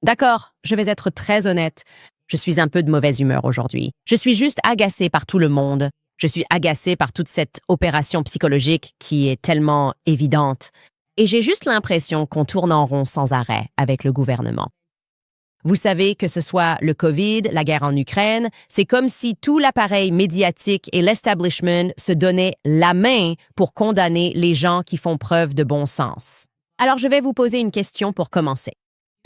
D'accord, je vais être très honnête. Je suis un peu de mauvaise humeur aujourd'hui. Je suis juste agacée par tout le monde. Je suis agacée par toute cette opération psychologique qui est tellement évidente. Et j'ai juste l'impression qu'on tourne en rond sans arrêt avec le gouvernement. Vous savez, que ce soit le COVID, la guerre en Ukraine, c'est comme si tout l'appareil médiatique et l'establishment se donnaient la main pour condamner les gens qui font preuve de bon sens. Alors, je vais vous poser une question pour commencer.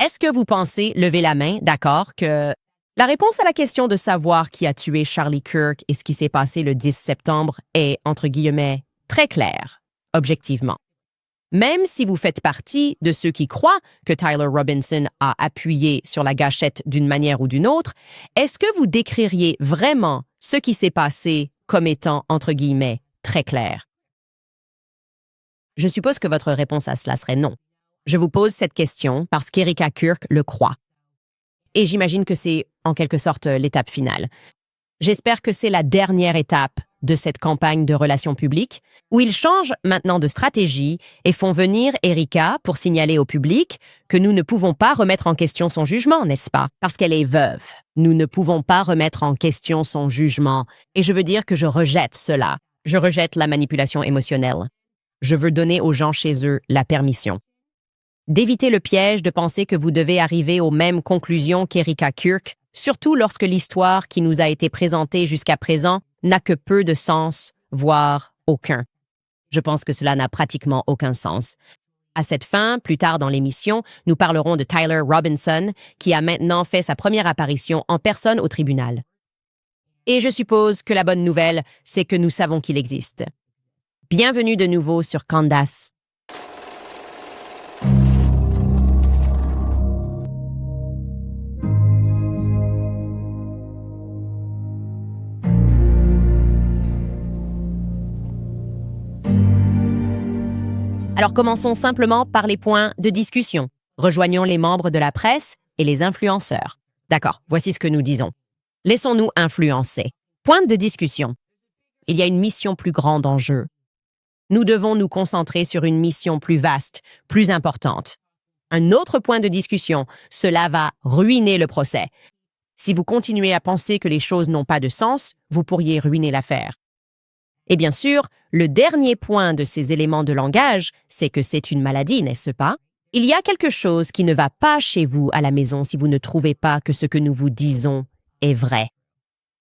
Est-ce que vous pensez, lever la main, d'accord, que la réponse à la question de savoir qui a tué Charlie Kirk et ce qui s'est passé le 10 septembre est, entre guillemets, très claire, objectivement? Même si vous faites partie de ceux qui croient que Tyler Robinson a appuyé sur la gâchette d'une manière ou d'une autre, est-ce que vous décririez vraiment ce qui s'est passé comme étant, entre guillemets, très clair? Je suppose que votre réponse à cela serait non. Je vous pose cette question parce qu'Erika Kirk le croit. Et j'imagine que c'est, en quelque sorte, l'étape finale. J'espère que c'est la dernière étape de cette campagne de relations publiques, où ils changent maintenant de stratégie et font venir Erika pour signaler au public que nous ne pouvons pas remettre en question son jugement, n'est-ce pas? Parce qu'elle est veuve. Nous ne pouvons pas remettre en question son jugement. Et je veux dire que je rejette cela. Je rejette la manipulation émotionnelle. Je veux donner aux gens chez eux la permission d'éviter le piège de penser que vous devez arriver aux mêmes conclusions qu'Erika Kirk, surtout lorsque l'histoire qui nous a été présentée jusqu'à présent n'a que peu de sens, voire aucun. Je pense que cela n'a pratiquement aucun sens. À cette fin, plus tard dans l'émission, nous parlerons de Tyler Robinson, qui a maintenant fait sa première apparition en personne au tribunal. Et je suppose que la bonne nouvelle, c'est que nous savons qu'il existe. Bienvenue de nouveau sur Candace. Alors commençons simplement par les points de discussion. Rejoignons les membres de la presse et les influenceurs. D'accord, voici ce que nous disons. Laissons-nous influencer. Point de discussion. Il y a une mission plus grande en jeu. Nous devons nous concentrer sur une mission plus vaste, plus importante. Un autre point de discussion, cela va ruiner le procès. Si vous continuez à penser que les choses n'ont pas de sens, vous pourriez ruiner l'affaire. Et bien sûr, le dernier point de ces éléments de langage, c'est que c'est une maladie, n'est-ce pas? Il y a quelque chose qui ne va pas chez vous à la maison si vous ne trouvez pas que ce que nous vous disons est vrai.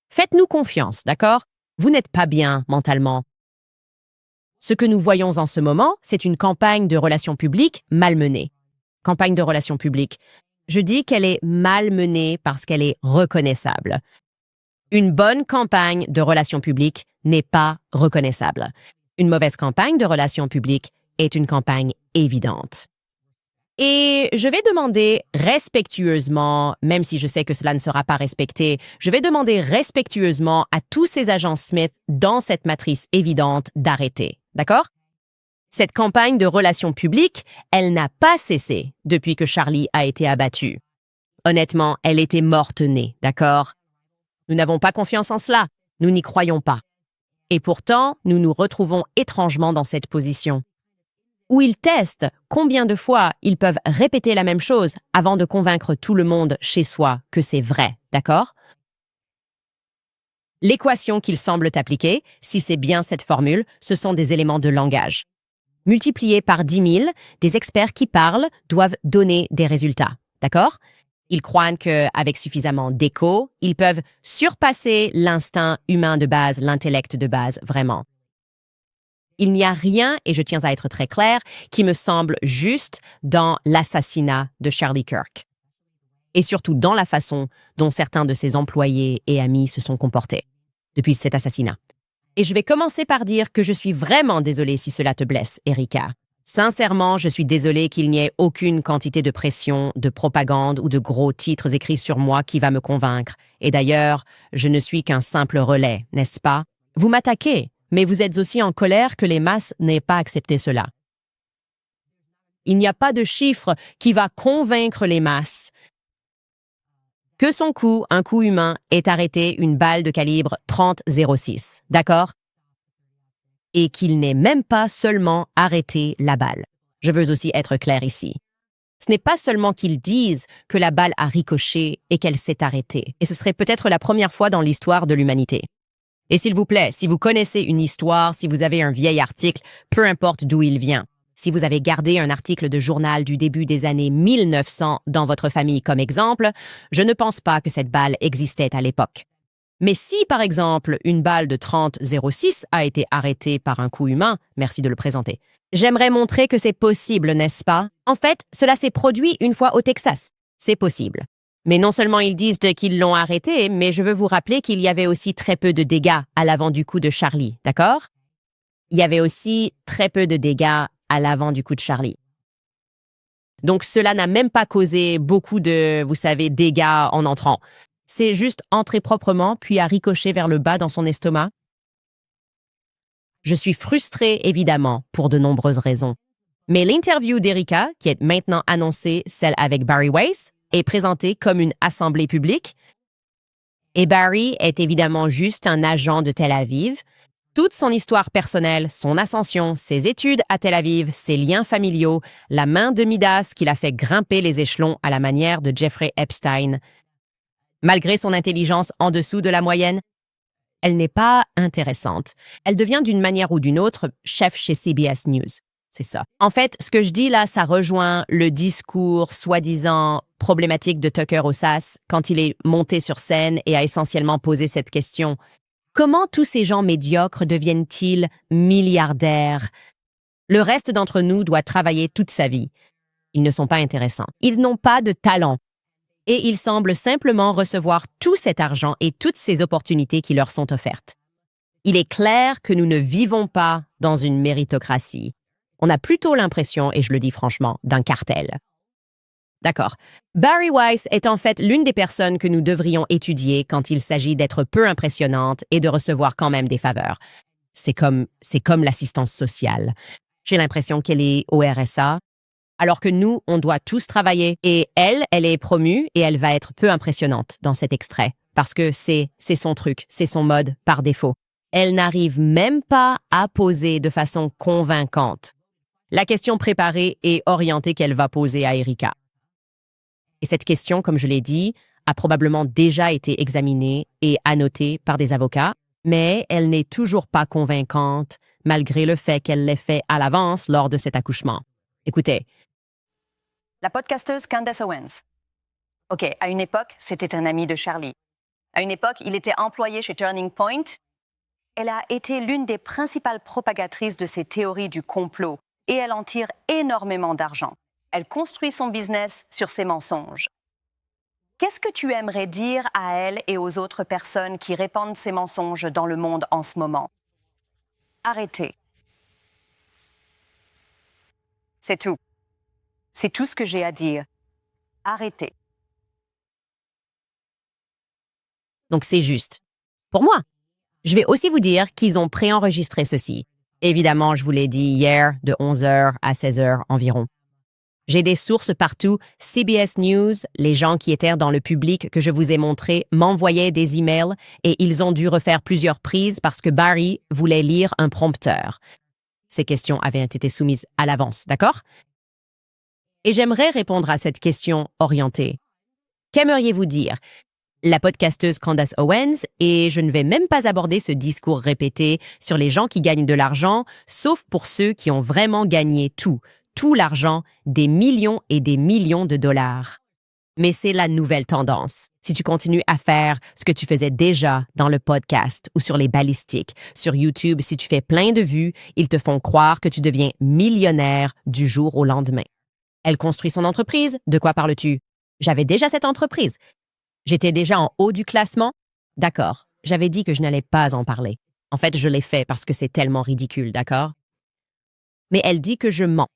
Faites-nous confiance, d'accord? Vous n'êtes pas bien mentalement. Ce que nous voyons en ce moment, c'est une campagne de relations publiques mal menée. Campagne de relations publiques. Je dis qu'elle est mal menée parce qu'elle est reconnaissable. Une bonne campagne de relations publiques n'est pas reconnaissable. Une mauvaise campagne de relations publiques est une campagne évidente. Et je vais demander respectueusement, même si je sais que cela ne sera pas respecté, je vais demander respectueusement à tous ces agents Smith dans cette matrice évidente d'arrêter. D'accord? Cette campagne de relations publiques, elle n'a pas cessé depuis que Charlie a été abattu. Honnêtement, elle était morte-née, d'accord? Nous n'avons pas confiance en cela, nous n'y croyons pas. Et pourtant, nous nous retrouvons étrangement dans cette position, où ils testent combien de fois ils peuvent répéter la même chose avant de convaincre tout le monde chez soi que c'est vrai, d'accord? L'équation qu'ils semblent appliquer, si c'est bien cette formule, ce sont des éléments de langage. Multipliés par 10 000, des experts qui parlent doivent donner des résultats, d'accord? Ils croient qu'avec suffisamment d'écho, ils peuvent surpasser l'instinct humain de base, l'intellect de base, vraiment. Il n'y a rien, et je tiens à être très clair, qui me semble juste dans l'assassinat de Charlie Kirk. Et surtout dans la façon dont certains de ses employés et amis se sont comportés depuis cet assassinat. Et je vais commencer par dire que je suis vraiment désolée si cela te blesse, Erika. Sincèrement, je suis désolée qu'il n'y ait aucune quantité de pression, de propagande ou de gros titres écrits sur moi qui va me convaincre. Et d'ailleurs, je ne suis qu'un simple relais, n'est-ce pas? Vous m'attaquez, mais vous êtes aussi en colère que les masses n'aient pas accepté cela. Il n'y a pas de chiffre qui va convaincre les masses que son coup, un coup humain, ait arrêté une balle de calibre 30-06, d'accord? Et qu'il n'ait même pas seulement arrêté la balle. Je veux aussi être clair ici. Ce n'est pas seulement qu'ils disent que la balle a ricoché et qu'elle s'est arrêtée. Et ce serait peut-être la première fois dans l'histoire de l'humanité. Et s'il vous plaît, si vous connaissez une histoire, si vous avez un vieil article, peu importe d'où il vient, si vous avez gardé un article de journal du début des années 1900 dans votre famille comme exemple, je ne pense pas que cette balle existait à l'époque. Mais si, par exemple, une balle de 30,06 a été arrêtée par un coup humain, merci de le présenter. J'aimerais montrer que c'est possible, n'est-ce pas? En fait, cela s'est produit une fois au Texas. C'est possible. Mais non seulement ils disent qu'ils l'ont arrêté, mais je veux vous rappeler qu'il y avait aussi très peu de dégâts à l'avant du coup de Charlie, d'accord? Il y avait aussi très peu de dégâts à l'avant du coup de Charlie. Donc cela n'a même pas causé beaucoup de, vous savez, dégâts en entrant. C'est juste entré proprement, puis a ricoché vers le bas dans son estomac. Je suis frustrée, évidemment, pour de nombreuses raisons. Mais l'interview d'Erika, qui est maintenant annoncée, celle avec Barry Weiss, est présentée comme une assemblée publique. Et Barry est évidemment juste un agent de Tel Aviv. Toute son histoire personnelle, son ascension, ses études à Tel Aviv, ses liens familiaux, la main de Midas qui l'a fait grimper les échelons à la manière de Jeffrey Epstein. Malgré son intelligence en dessous de la moyenne, elle n'est pas intéressante. Elle devient d'une manière ou d'une autre chef chez CBS News. C'est ça. En fait, ce que je dis là, ça rejoint le discours soi-disant problématique de Tucker au SAS quand il est monté sur scène et a essentiellement posé cette question. Comment tous ces gens médiocres deviennent-ils milliardaires? Le reste d'entre nous doit travailler toute sa vie. Ils ne sont pas intéressants. Ils n'ont pas de talent. Et ils semblent simplement recevoir tout cet argent et toutes ces opportunités qui leur sont offertes. Il est clair que nous ne vivons pas dans une méritocratie. On a plutôt l'impression, et je le dis franchement, d'un cartel. D'accord. Barry Weiss est en fait l'une des personnes que nous devrions étudier quand il s'agit d'être peu impressionnante et de recevoir quand même des faveurs. C'est comme l'assistance sociale. J'ai l'impression qu'elle est au RSA, alors que nous, on doit tous travailler. Et elle est promue et elle va être peu impressionnante dans cet extrait, parce que c'est son truc, c'est son mode par défaut. Elle n'arrive même pas à poser de façon convaincante la question préparée et orientée qu'elle va poser à Erika. Et cette question, comme je l'ai dit, a probablement déjà été examinée et annotée par des avocats, mais elle n'est toujours pas convaincante, malgré le fait qu'elle l'ait fait à l'avance lors de cet accouchement. Écoutez. La podcasteuse Candace Owens. OK, à une époque, c'était un ami de Charlie. À une époque, il était employé chez Turning Point. Elle a été l'une des principales propagatrices de ces théories du complot et elle en tire énormément d'argent. Elle construit son business sur ses mensonges. Qu'est-ce que tu aimerais dire à elle et aux autres personnes qui répandent ces mensonges dans le monde en ce moment? Arrêtez. C'est tout. C'est tout ce que j'ai à dire. Arrêtez. Donc c'est juste. Pour moi. Je vais aussi vous dire qu'ils ont préenregistré ceci. Évidemment, je vous l'ai dit hier, de 11h à 16h environ. J'ai des sources partout. CBS News, les gens qui étaient dans le public que je vous ai montré, m'envoyaient des emails et ils ont dû refaire plusieurs prises parce que Barry voulait lire un prompteur. Ces questions avaient été soumises à l'avance, d'accord? Et j'aimerais répondre à cette question orientée. Qu'aimeriez-vous dire? La podcasteuse Candace Owens, et je ne vais même pas aborder ce discours répété sur les gens qui gagnent de l'argent, sauf pour ceux qui ont vraiment gagné tout l'argent, des millions et des millions de dollars. Mais c'est la nouvelle tendance. Si tu continues à faire ce que tu faisais déjà dans le podcast ou sur les balistiques, sur YouTube, si tu fais plein de vues, ils te font croire que tu deviens millionnaire du jour au lendemain. Elle construit son entreprise, de quoi parles-tu? J'avais déjà cette entreprise. J'étais déjà en haut du classement? D'accord, j'avais dit que je n'allais pas en parler. En fait, je l'ai fait parce que c'est tellement ridicule, d'accord? Mais elle dit que je mens.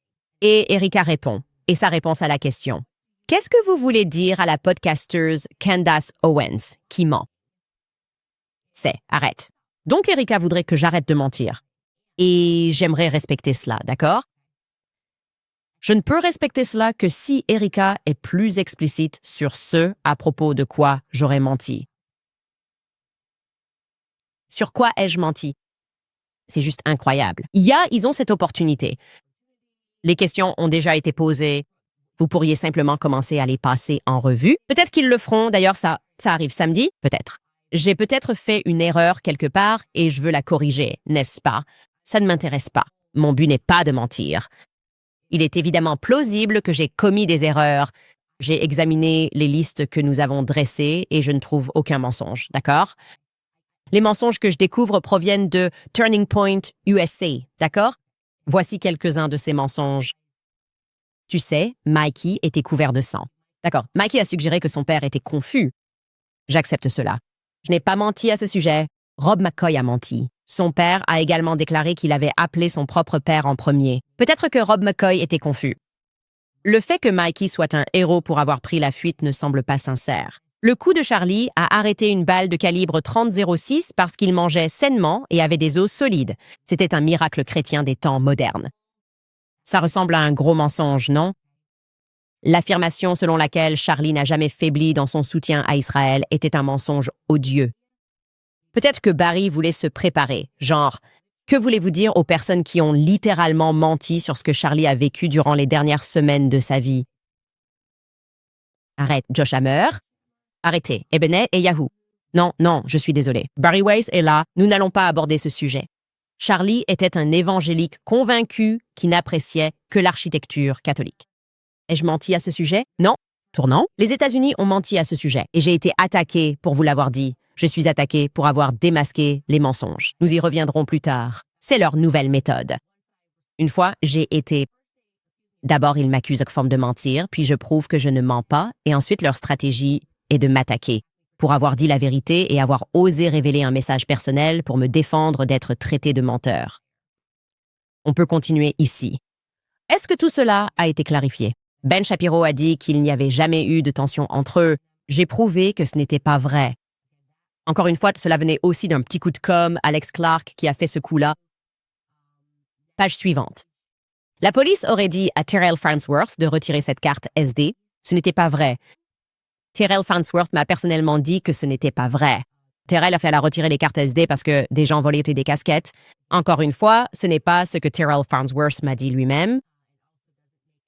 Et Erika répond, et sa réponse à la question. Qu'est-ce que vous voulez dire à la podcasteuse Candace Owens qui ment? Arrête. Donc Erika voudrait que j'arrête de mentir. Et j'aimerais respecter cela, d'accord? Je ne peux respecter cela que si Erika est plus explicite sur ce à propos de quoi j'aurais menti. Sur quoi ai-je menti? C'est juste incroyable. Ils ont cette opportunité. Les questions ont déjà été posées. Vous pourriez simplement commencer à les passer en revue. Peut-être qu'ils le feront, d'ailleurs ça arrive samedi, peut-être. J'ai peut-être fait une erreur quelque part et je veux la corriger, n'est-ce pas? Ça ne m'intéresse pas. Mon but n'est pas de mentir. Il est évidemment plausible que j'ai commis des erreurs. J'ai examiné les listes que nous avons dressées et je ne trouve aucun mensonge, d'accord? Les mensonges que je découvre proviennent de Turning Point USA, d'accord? Voici quelques-uns de ces mensonges. Tu sais, Mikey était couvert de sang. D'accord, Mikey a suggéré que son père était confus. J'accepte cela. Je n'ai pas menti à ce sujet. Rob McCoy a menti. Son père a également déclaré qu'il avait appelé son propre père en premier. Peut-être que Rob McCoy était confus. Le fait que Mikey soit un héros pour avoir pris la fuite ne semble pas sincère. Le coup de Charlie a arrêté une balle de calibre 30-06 parce qu'il mangeait sainement et avait des os solides. C'était un miracle chrétien des temps modernes. Ça ressemble à un gros mensonge, non? L'affirmation selon laquelle Charlie n'a jamais faibli dans son soutien à Israël était un mensonge odieux. Peut-être que Barry voulait se préparer, genre, que voulez-vous dire aux personnes qui ont littéralement menti sur ce que Charlie a vécu durant les dernières semaines de sa vie? Arrête, Josh Hammer. Arrêtez, Ebenet et Yahoo. Non, je suis désolé. Barry Weiss est là, nous n'allons pas aborder ce sujet. Charlie était un évangélique convaincu qui n'appréciait que l'architecture catholique. Ai-je menti à ce sujet? Non. Tournant. Les États-Unis ont menti à ce sujet et j'ai été attaqué pour vous l'avoir dit. Je suis attaqué pour avoir démasqué les mensonges. Nous y reviendrons plus tard. C'est leur nouvelle méthode. Une fois, j'ai été... D'abord, ils m'accusent de forme de mentir, puis je prouve que je ne mens pas, et ensuite leur stratégie est de m'attaquer pour avoir dit la vérité et avoir osé révéler un message personnel pour me défendre d'être traité de menteur. On peut continuer ici. Est-ce que tout cela a été clarifié? Ben Shapiro a dit qu'il n'y avait jamais eu de tension entre eux. J'ai prouvé que ce n'était pas vrai. Encore une fois, cela venait aussi d'un petit coup de com', Alex Clark qui a fait ce coup-là. Page suivante. La police aurait dit à Terrell Farnsworth de retirer cette carte SD. Ce n'était pas vrai. Terrell Farnsworth m'a personnellement dit que ce n'était pas vrai. Terrell a fait la retirer les cartes SD parce que des gens volaient des casquettes. Encore une fois, ce n'est pas ce que Terrell Farnsworth m'a dit lui-même.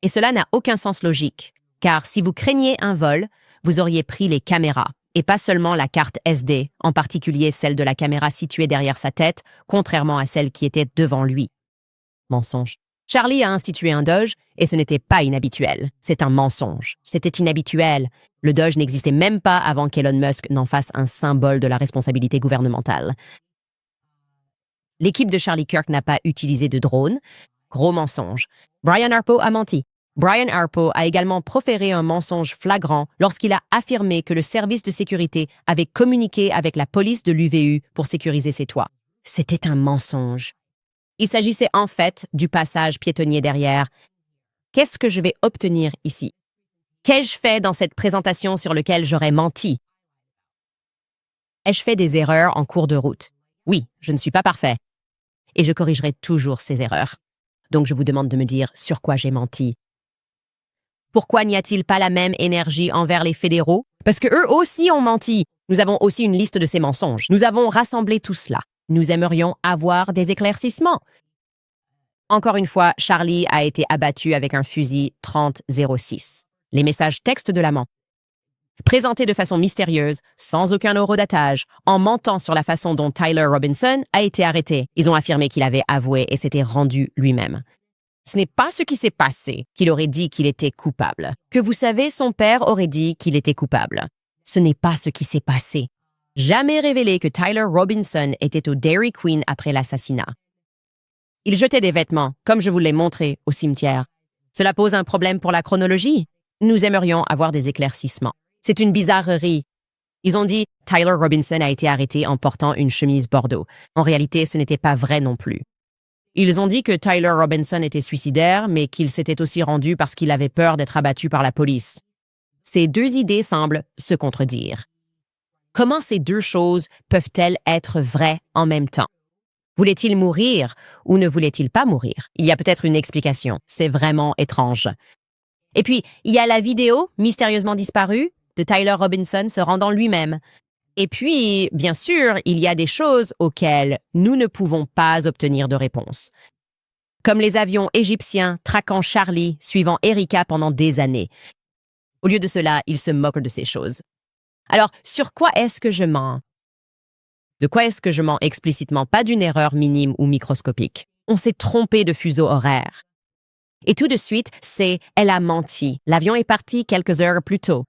Et cela n'a aucun sens logique, car si vous craignez un vol, vous auriez pris les caméras, et pas seulement la carte SD, en particulier celle de la caméra située derrière sa tête, contrairement à celle qui était devant lui. Mensonge. Charlie a institué un Doge, et ce n'était pas inhabituel. C'est un mensonge. C'était inhabituel. Le Doge n'existait même pas avant qu'Elon Musk n'en fasse un symbole de la responsabilité gouvernementale. L'équipe de Charlie Kirk n'a pas utilisé de drone. Gros mensonge. Brian Harpo a menti. Brian Harpo a également proféré un mensonge flagrant lorsqu'il a affirmé que le service de sécurité avait communiqué avec la police de l'UVU pour sécuriser ses toits. C'était un mensonge. Il s'agissait en fait du passage piétonnier derrière. Qu'est-ce que je vais obtenir ici? Qu'ai-je fait dans cette présentation sur laquelle j'aurais menti? Ai-je fait des erreurs en cours de route? Oui, je ne suis pas parfait. Et je corrigerai toujours ces erreurs. Donc je vous demande de me dire sur quoi j'ai menti. Pourquoi n'y a-t-il pas la même énergie envers les fédéraux? Parce que eux aussi ont menti. Nous avons aussi une liste de ces mensonges. Nous avons rassemblé tout cela. Nous aimerions avoir des éclaircissements. Encore une fois, Charlie a été abattu avec un fusil 30-06. Les messages textes de l'amant. Présentés de façon mystérieuse, sans aucun horodatage, en mentant sur la façon dont Tyler Robinson a été arrêté. Ils ont affirmé qu'il avait avoué et s'était rendu lui-même. Ce n'est pas ce qui s'est passé, qu'il aurait dit qu'il était coupable. Que vous savez, son père aurait dit qu'il était coupable. Ce n'est pas ce qui s'est passé. Jamais révélé que Tyler Robinson était au Dairy Queen après l'assassinat. Il jetait des vêtements, comme je vous l'ai montré, au cimetière. Cela pose un problème pour la chronologie. Nous aimerions avoir des éclaircissements. C'est une bizarrerie. Ils ont dit « Tyler Robinson a été arrêté en portant une chemise bordeaux ». En réalité, ce n'était pas vrai non plus. Ils ont dit que Tyler Robinson était suicidaire, mais qu'il s'était aussi rendu parce qu'il avait peur d'être abattu par la police. Ces deux idées semblent se contredire. Comment ces deux choses peuvent-elles être vraies en même temps? Voulait-il mourir ou ne voulait-il pas mourir? Il y a peut-être une explication. C'est vraiment étrange. Et puis, il y a la vidéo mystérieusement disparue de Tyler Robinson se rendant lui-même. Et puis, bien sûr, il y a des choses auxquelles nous ne pouvons pas obtenir de réponse. comme les avions égyptiens traquant Charlie, suivant Erika pendant des années. Au lieu de cela, il se moque de ces choses. Alors, sur quoi est-ce que je mens? De quoi est-ce que je mens explicitement? Pas d'une erreur minime ou microscopique. On s'est trompé de fuseau horaire. Et tout de suite, c'est « elle a menti ». L'avion est parti quelques heures plus tôt.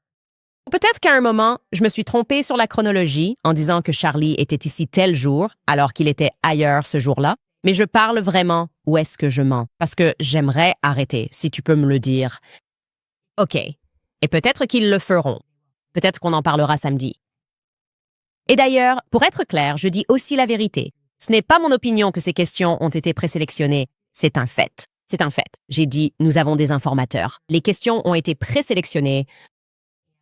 Peut-être qu'à un moment, je me suis trompée sur la chronologie en disant que Charlie était ici tel jour alors qu'il était ailleurs ce jour-là, mais je parle vraiment où est-ce que je mens, parce que j'aimerais arrêter, si tu peux me le dire. OK. Et peut-être qu'ils le feront. Peut-être qu'on en parlera samedi. Et d'ailleurs, pour être clair, je dis aussi la vérité. Ce n'est pas mon opinion que ces questions ont été présélectionnées, c'est un fait. C'est un fait. J'ai dit, nous avons des informateurs. Les questions ont été présélectionnées.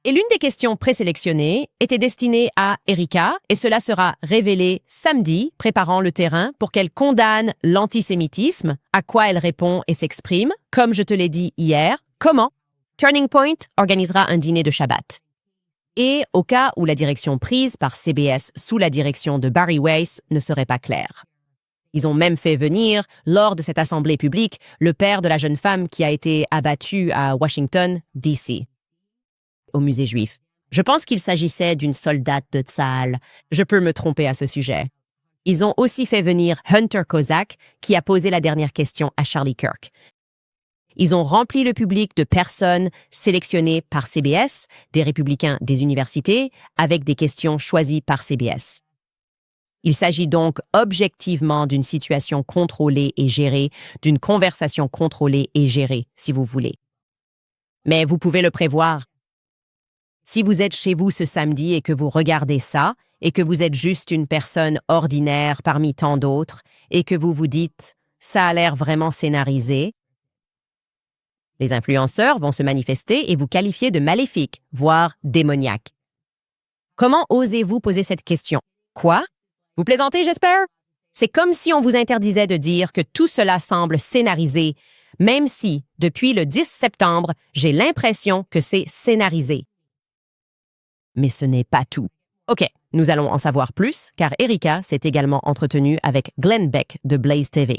Et l'une des questions présélectionnées était destinée à Erika, et cela sera révélé samedi, préparant le terrain pour qu'elle condamne l'antisémitisme, à quoi elle répond et s'exprime, comme je te l'ai dit hier. Comment? Turning Point organisera un dîner de Shabbat. Et au cas où la direction prise par CBS sous la direction de Barry Weiss ne serait pas claire. Ils ont même fait venir, lors de cette assemblée publique, le père de la jeune femme qui a été abattue à Washington, D.C., au musée juif. Je pense qu'il s'agissait d'une soldate de Tsahal. Je peux me tromper à ce sujet. Ils ont aussi fait venir Hunter Kozak, qui a posé la dernière question à Charlie Kirk. Ils ont rempli le public de personnes sélectionnées par CBS, des républicains des universités, avec des questions choisies par CBS. Il s'agit donc objectivement d'une situation contrôlée et gérée, d'une conversation contrôlée et gérée, si vous voulez. Mais vous pouvez le prévoir. Si vous êtes chez vous ce samedi et que vous regardez ça, et que vous êtes juste une personne ordinaire parmi tant d'autres, et que vous vous dites « ça a l'air vraiment scénarisé », les influenceurs vont se manifester et vous qualifier de maléfique, voire démoniaque. Comment osez-vous poser cette question? Quoi? Vous plaisantez, j'espère? C'est comme si on vous interdisait de dire que tout cela semble scénarisé, même si, depuis le 10 septembre, j'ai l'impression que c'est scénarisé. Mais ce n'est pas tout. OK, nous allons en savoir plus, car Erika s'est également entretenue avec Glenn Beck de Blaze TV.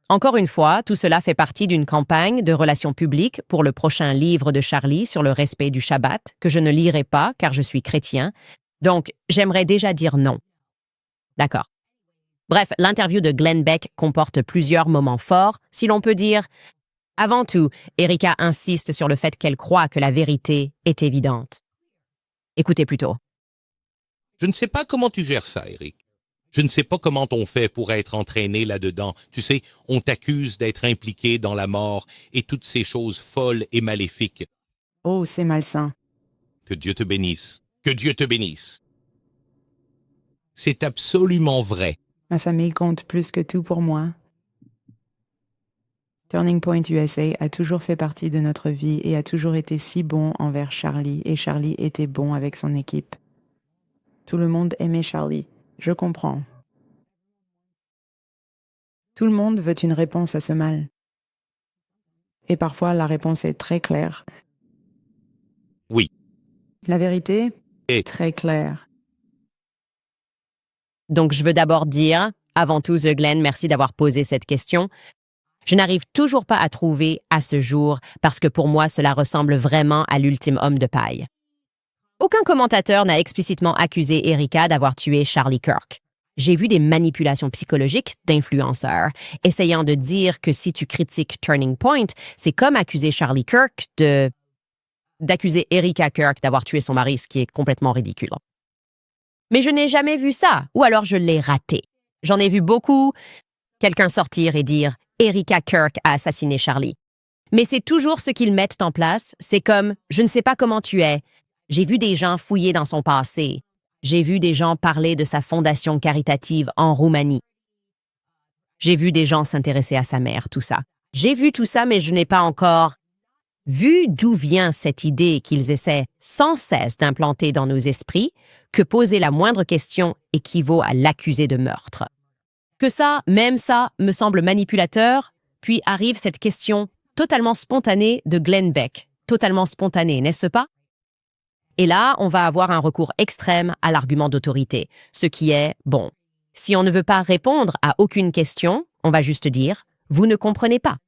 Encore une fois, tout cela fait partie d'une campagne de relations publiques pour le prochain livre de Charlie sur le respect du Shabbat, que je ne lirai pas car je suis chrétien. Donc, j'aimerais déjà dire non. D'accord. Bref, l'interview de Glenn Beck comporte plusieurs moments forts, si l'on peut dire. Avant tout, Erika insiste sur le fait qu'elle croit que la vérité est évidente. Écoutez plutôt. Je ne sais pas comment tu gères ça, Eric. Je ne sais pas comment on fait pour être entraîné là-dedans. Tu sais, on t'accuse d'être impliqué dans la mort et toutes ces choses folles et maléfiques. Oh, c'est malsain. Que Dieu te bénisse. Que Dieu te bénisse. C'est absolument vrai. Ma famille compte plus que tout pour moi. Turning Point USA a toujours fait partie de notre vie et a toujours été si bon envers Charlie, et Charlie était bon avec son équipe. Tout le monde aimait Charlie. Je comprends. Tout le monde veut une réponse à ce mal. Et parfois, la réponse est très claire. Oui. La vérité Et est très claire. Donc, je veux d'abord dire, avant tout, The Glenn, merci d'avoir posé cette question. Je n'arrive toujours pas à trouver à ce jour parce que pour moi, cela ressemble vraiment à l'ultime homme de paille. Aucun commentateur n'a explicitement accusé Erika d'avoir tué Charlie Kirk. J'ai vu des manipulations psychologiques d'influenceurs, essayant de dire que si tu critiques Turning Point, c'est comme accuser Charlie Kirk d'accuser Erika Kirk d'avoir tué son mari, ce qui est complètement ridicule. Mais je n'ai jamais vu ça, ou alors je l'ai raté. J'en ai vu beaucoup, quelqu'un sortir et dire « Erika Kirk a assassiné Charlie ». Mais c'est toujours ce qu'ils mettent en place, c'est comme « je ne sais pas comment tu es ». J'ai vu des gens fouiller dans son passé. J'ai vu des gens parler de sa fondation caritative en Roumanie. J'ai vu des gens s'intéresser à sa mère, tout ça. J'ai vu tout ça, mais je n'ai pas encore vu d'où vient cette idée qu'ils essaient sans cesse d'implanter dans nos esprits que poser la moindre question équivaut à l'accuser de meurtre. Que ça, même ça, me semble manipulateur, puis arrive cette question totalement spontanée de Glenn Beck. Totalement spontanée, n'est-ce pas? Et là, on va avoir un recours extrême à l'argument d'autorité, ce qui est, bon, si on ne veut pas répondre à aucune question, on va juste dire « Vous ne comprenez pas.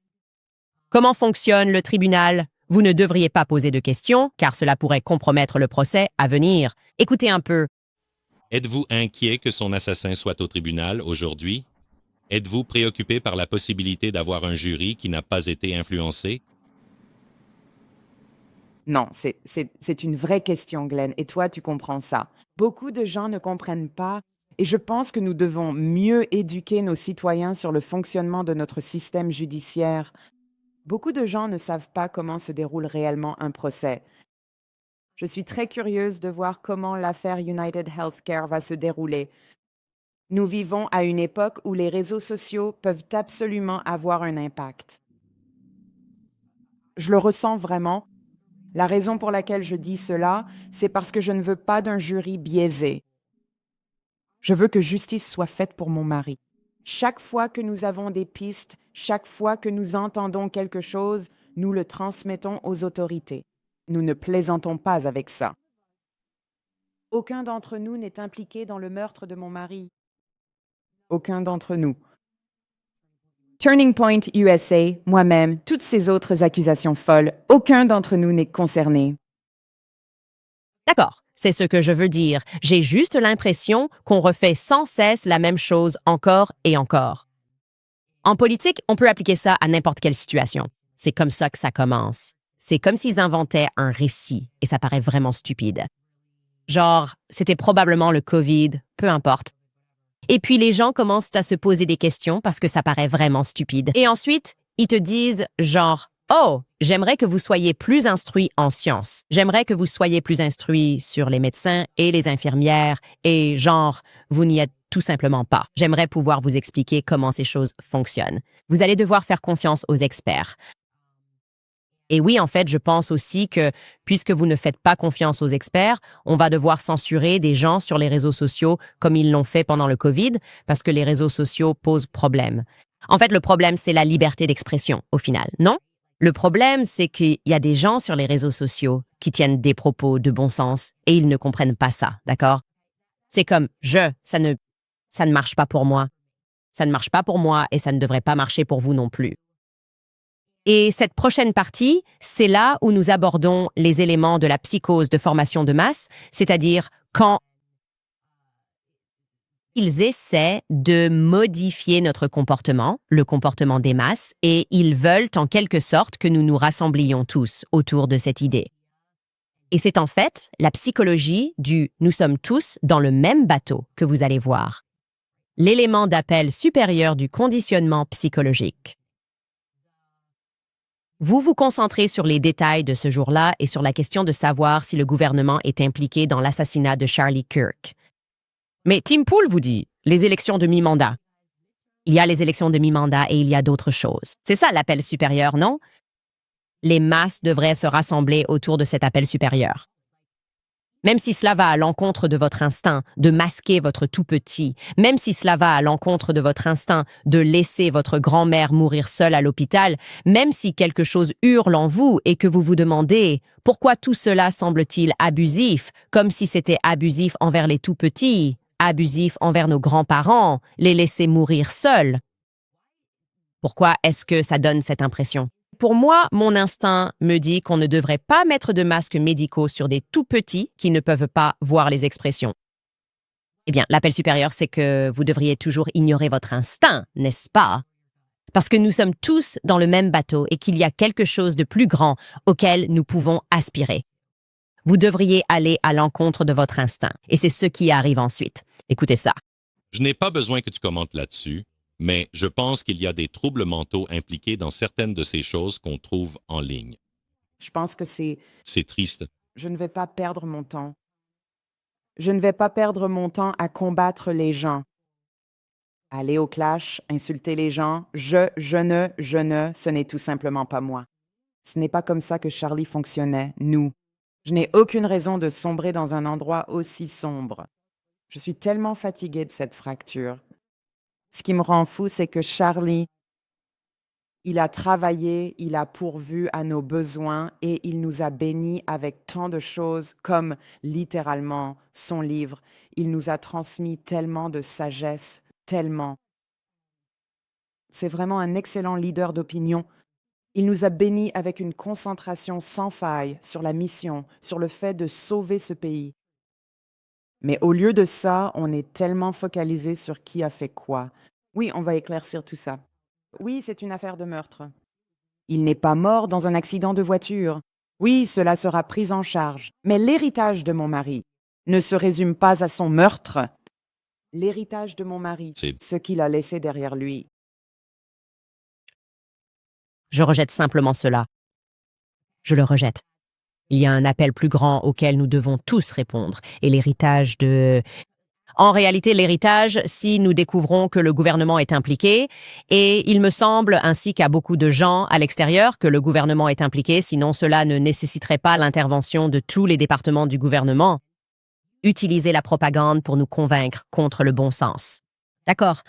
Comment fonctionne le tribunal? Vous ne devriez pas poser de questions, car cela pourrait compromettre le procès à venir. Écoutez un peu. Êtes-vous inquiet que son assassin soit au tribunal aujourd'hui? Êtes-vous préoccupé par la possibilité d'avoir un jury qui n'a pas été influencé? Non, c'est une vraie question, Glenn, et toi, tu comprends ça. Beaucoup de gens ne comprennent pas, et je pense que nous devons mieux éduquer nos citoyens sur le fonctionnement de notre système judiciaire. Beaucoup de gens ne savent pas comment se déroule réellement un procès. Je suis très curieuse de voir comment l'affaire United Healthcare va se dérouler. Nous vivons à une époque où les réseaux sociaux peuvent absolument avoir un impact. Je le ressens vraiment. La raison pour laquelle je dis cela, c'est parce que je ne veux pas d'un jury biaisé. Je veux que justice soit faite pour mon mari. Chaque fois que nous avons des pistes, chaque fois que nous entendons quelque chose, nous le transmettons aux autorités. Nous ne plaisantons pas avec ça. Aucun d'entre nous n'est impliqué dans le meurtre de mon mari. Aucun d'entre nous. Turning Point USA, moi-même, toutes ces autres accusations folles, aucun d'entre nous n'est concerné. D'accord, c'est ce que je veux dire. J'ai juste l'impression qu'on refait sans cesse la même chose encore et encore. En politique, on peut appliquer ça à n'importe quelle situation. C'est comme ça que ça commence. C'est comme s'ils inventaient un récit, et ça paraît vraiment stupide. Genre, c'était probablement le COVID, peu importe. Et puis les gens commencent à se poser des questions parce que ça paraît vraiment stupide. Et ensuite, ils te disent genre « Oh, j'aimerais que vous soyez plus instruits en sciences. J'aimerais que vous soyez plus instruits sur les médecins et les infirmières et genre, vous n'y êtes tout simplement pas. J'aimerais pouvoir vous expliquer comment ces choses fonctionnent. Vous allez devoir faire confiance aux experts. » Et oui, en fait, je pense aussi que, puisque vous ne faites pas confiance aux experts, on va devoir censurer des gens sur les réseaux sociaux comme ils l'ont fait pendant le COVID, parce que les réseaux sociaux posent problème. En fait, le problème, c'est la liberté d'expression, au final, non? Le problème, c'est qu'il y a des gens sur les réseaux sociaux qui tiennent des propos de bon sens et ils ne comprennent pas ça, d'accord? C'est comme « ça ne marche pas pour moi. Ça ne marche pas pour moi et ça ne devrait pas marcher pour vous non plus. » Et cette prochaine partie, c'est là où nous abordons les éléments de la psychose de formation de masse, c'est-à-dire quand ils essaient de modifier notre comportement, le comportement des masses, et ils veulent en quelque sorte que nous nous rassemblions tous autour de cette idée. Et c'est en fait la psychologie du « nous sommes tous dans le même bateau » que vous allez voir. L'élément d'appel supérieur du conditionnement psychologique. Vous vous concentrez sur les détails de ce jour-là et sur la question de savoir si le gouvernement est impliqué dans l'assassinat de Charlie Kirk. Mais Tim Pool vous dit les élections de mi-mandat. Il y a les élections de mi-mandat et il y a d'autres choses. C'est ça l'appel supérieur, non? Les masses devraient se rassembler autour de cet appel supérieur. Même si cela va à l'encontre de votre instinct de masquer votre tout-petit, même si cela va à l'encontre de votre instinct de laisser votre grand-mère mourir seule à l'hôpital, même si quelque chose hurle en vous et que vous vous demandez « Pourquoi tout cela semble-t-il abusif ?» comme si c'était abusif envers les tout-petits, abusif envers nos grands-parents, les laisser mourir seuls. Pourquoi est-ce que ça donne cette impression? Pour moi, mon instinct me dit qu'on ne devrait pas mettre de masques médicaux sur des tout-petits qui ne peuvent pas voir les expressions. Eh bien, l'appel supérieur, c'est que vous devriez toujours ignorer votre instinct, n'est-ce pas? Parce que nous sommes tous dans le même bateau et qu'il y a quelque chose de plus grand auquel nous pouvons aspirer. Vous devriez aller à l'encontre de votre instinct, et c'est ce qui arrive ensuite. Écoutez ça. Je n'ai pas besoin que tu commentes là-dessus, mais je pense qu'il y a des troubles mentaux impliqués dans certaines de ces choses qu'on trouve en ligne. Je pense que C'est triste. je ne vais pas perdre mon temps. Je ne vais pas perdre mon temps à combattre les gens. Aller au clash, insulter les gens, ce n'est tout simplement pas moi. Ce n'est pas comme ça que Charlie fonctionnait, nous. Je n'ai aucune raison de sombrer dans un endroit aussi sombre. Je suis tellement fatiguée de cette fracture. Ce qui me rend fou, c'est que Charlie, il a travaillé, il a pourvu à nos besoins et il nous a bénis avec tant de choses comme littéralement son livre. Il nous a transmis tellement de sagesse, tellement. C'est vraiment un excellent leader d'opinion. Il nous a bénis avec une concentration sans faille sur la mission, sur le fait de sauver ce pays. Mais au lieu de ça, on est tellement focalisé sur qui a fait quoi. Oui, on va éclaircir tout ça. Oui, c'est une affaire de meurtre. Il n'est pas mort dans un accident de voiture. Oui, cela sera pris en charge. Mais l'héritage de mon mari ne se résume pas à son meurtre. L'héritage de mon mari, C'est- ce qu'il a laissé derrière lui. Je rejette simplement cela. Je le rejette. Il y a un appel plus grand auquel nous devons tous répondre. Et l'héritage de... En réalité, l'héritage, si nous découvrons que le gouvernement est impliqué, et il me semble, ainsi qu'à beaucoup de gens à l'extérieur, que le gouvernement est impliqué, sinon cela ne nécessiterait pas l'intervention de tous les départements du gouvernement. Utiliser la propagande pour nous convaincre contre le bon sens. D'accord.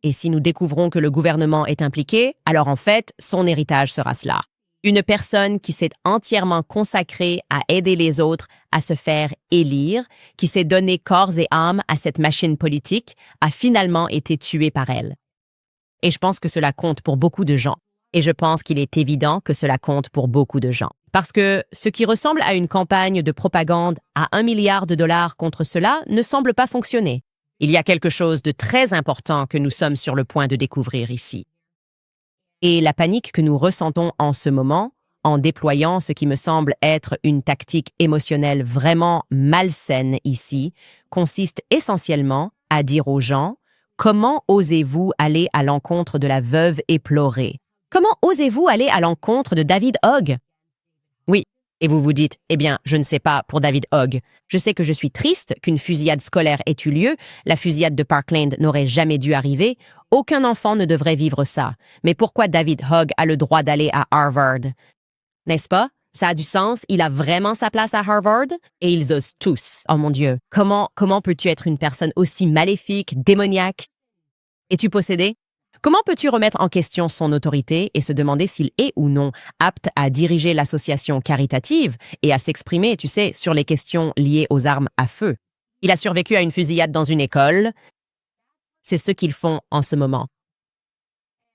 Et si nous découvrons que le gouvernement est impliqué, alors en fait, son héritage sera cela. Une personne qui s'est entièrement consacrée à aider les autres à se faire élire, qui s'est donné corps et âme à cette machine politique, a finalement été tuée par elle. Et je pense que cela compte pour beaucoup de gens. Et je pense qu'il est évident que cela compte pour beaucoup de gens. Parce que ce qui ressemble à une campagne de propagande à $1 milliard contre cela ne semble pas fonctionner. Il y a quelque chose de très important que nous sommes sur le point de découvrir ici. Et la panique que nous ressentons en ce moment, en déployant ce qui me semble être une tactique émotionnelle vraiment malsaine ici, consiste essentiellement à dire aux gens « Comment osez-vous aller à l'encontre de la veuve éplorée? Comment osez-vous aller à l'encontre de David Hogg ?» Oui, et vous vous dites « Eh bien, je ne sais pas pour David Hogg. Je sais que je suis triste qu'une fusillade scolaire ait eu lieu. La fusillade de Parkland n'aurait jamais dû arriver. Aucun enfant ne devrait vivre ça. Mais pourquoi David Hogg a le droit d'aller à Harvard? N'est-ce pas? Ça a du sens, il a vraiment sa place à Harvard? Et ils osent tous. Oh mon Dieu, comment peux-tu être une personne aussi maléfique, démoniaque? Es-tu possédé? Comment peux-tu remettre en question son autorité et se demander s'il est ou non apte à diriger l'association caritative et à s'exprimer, tu sais, sur les questions liées aux armes à feu? Il a survécu à une fusillade dans une école. C'est ce qu'ils font en ce moment.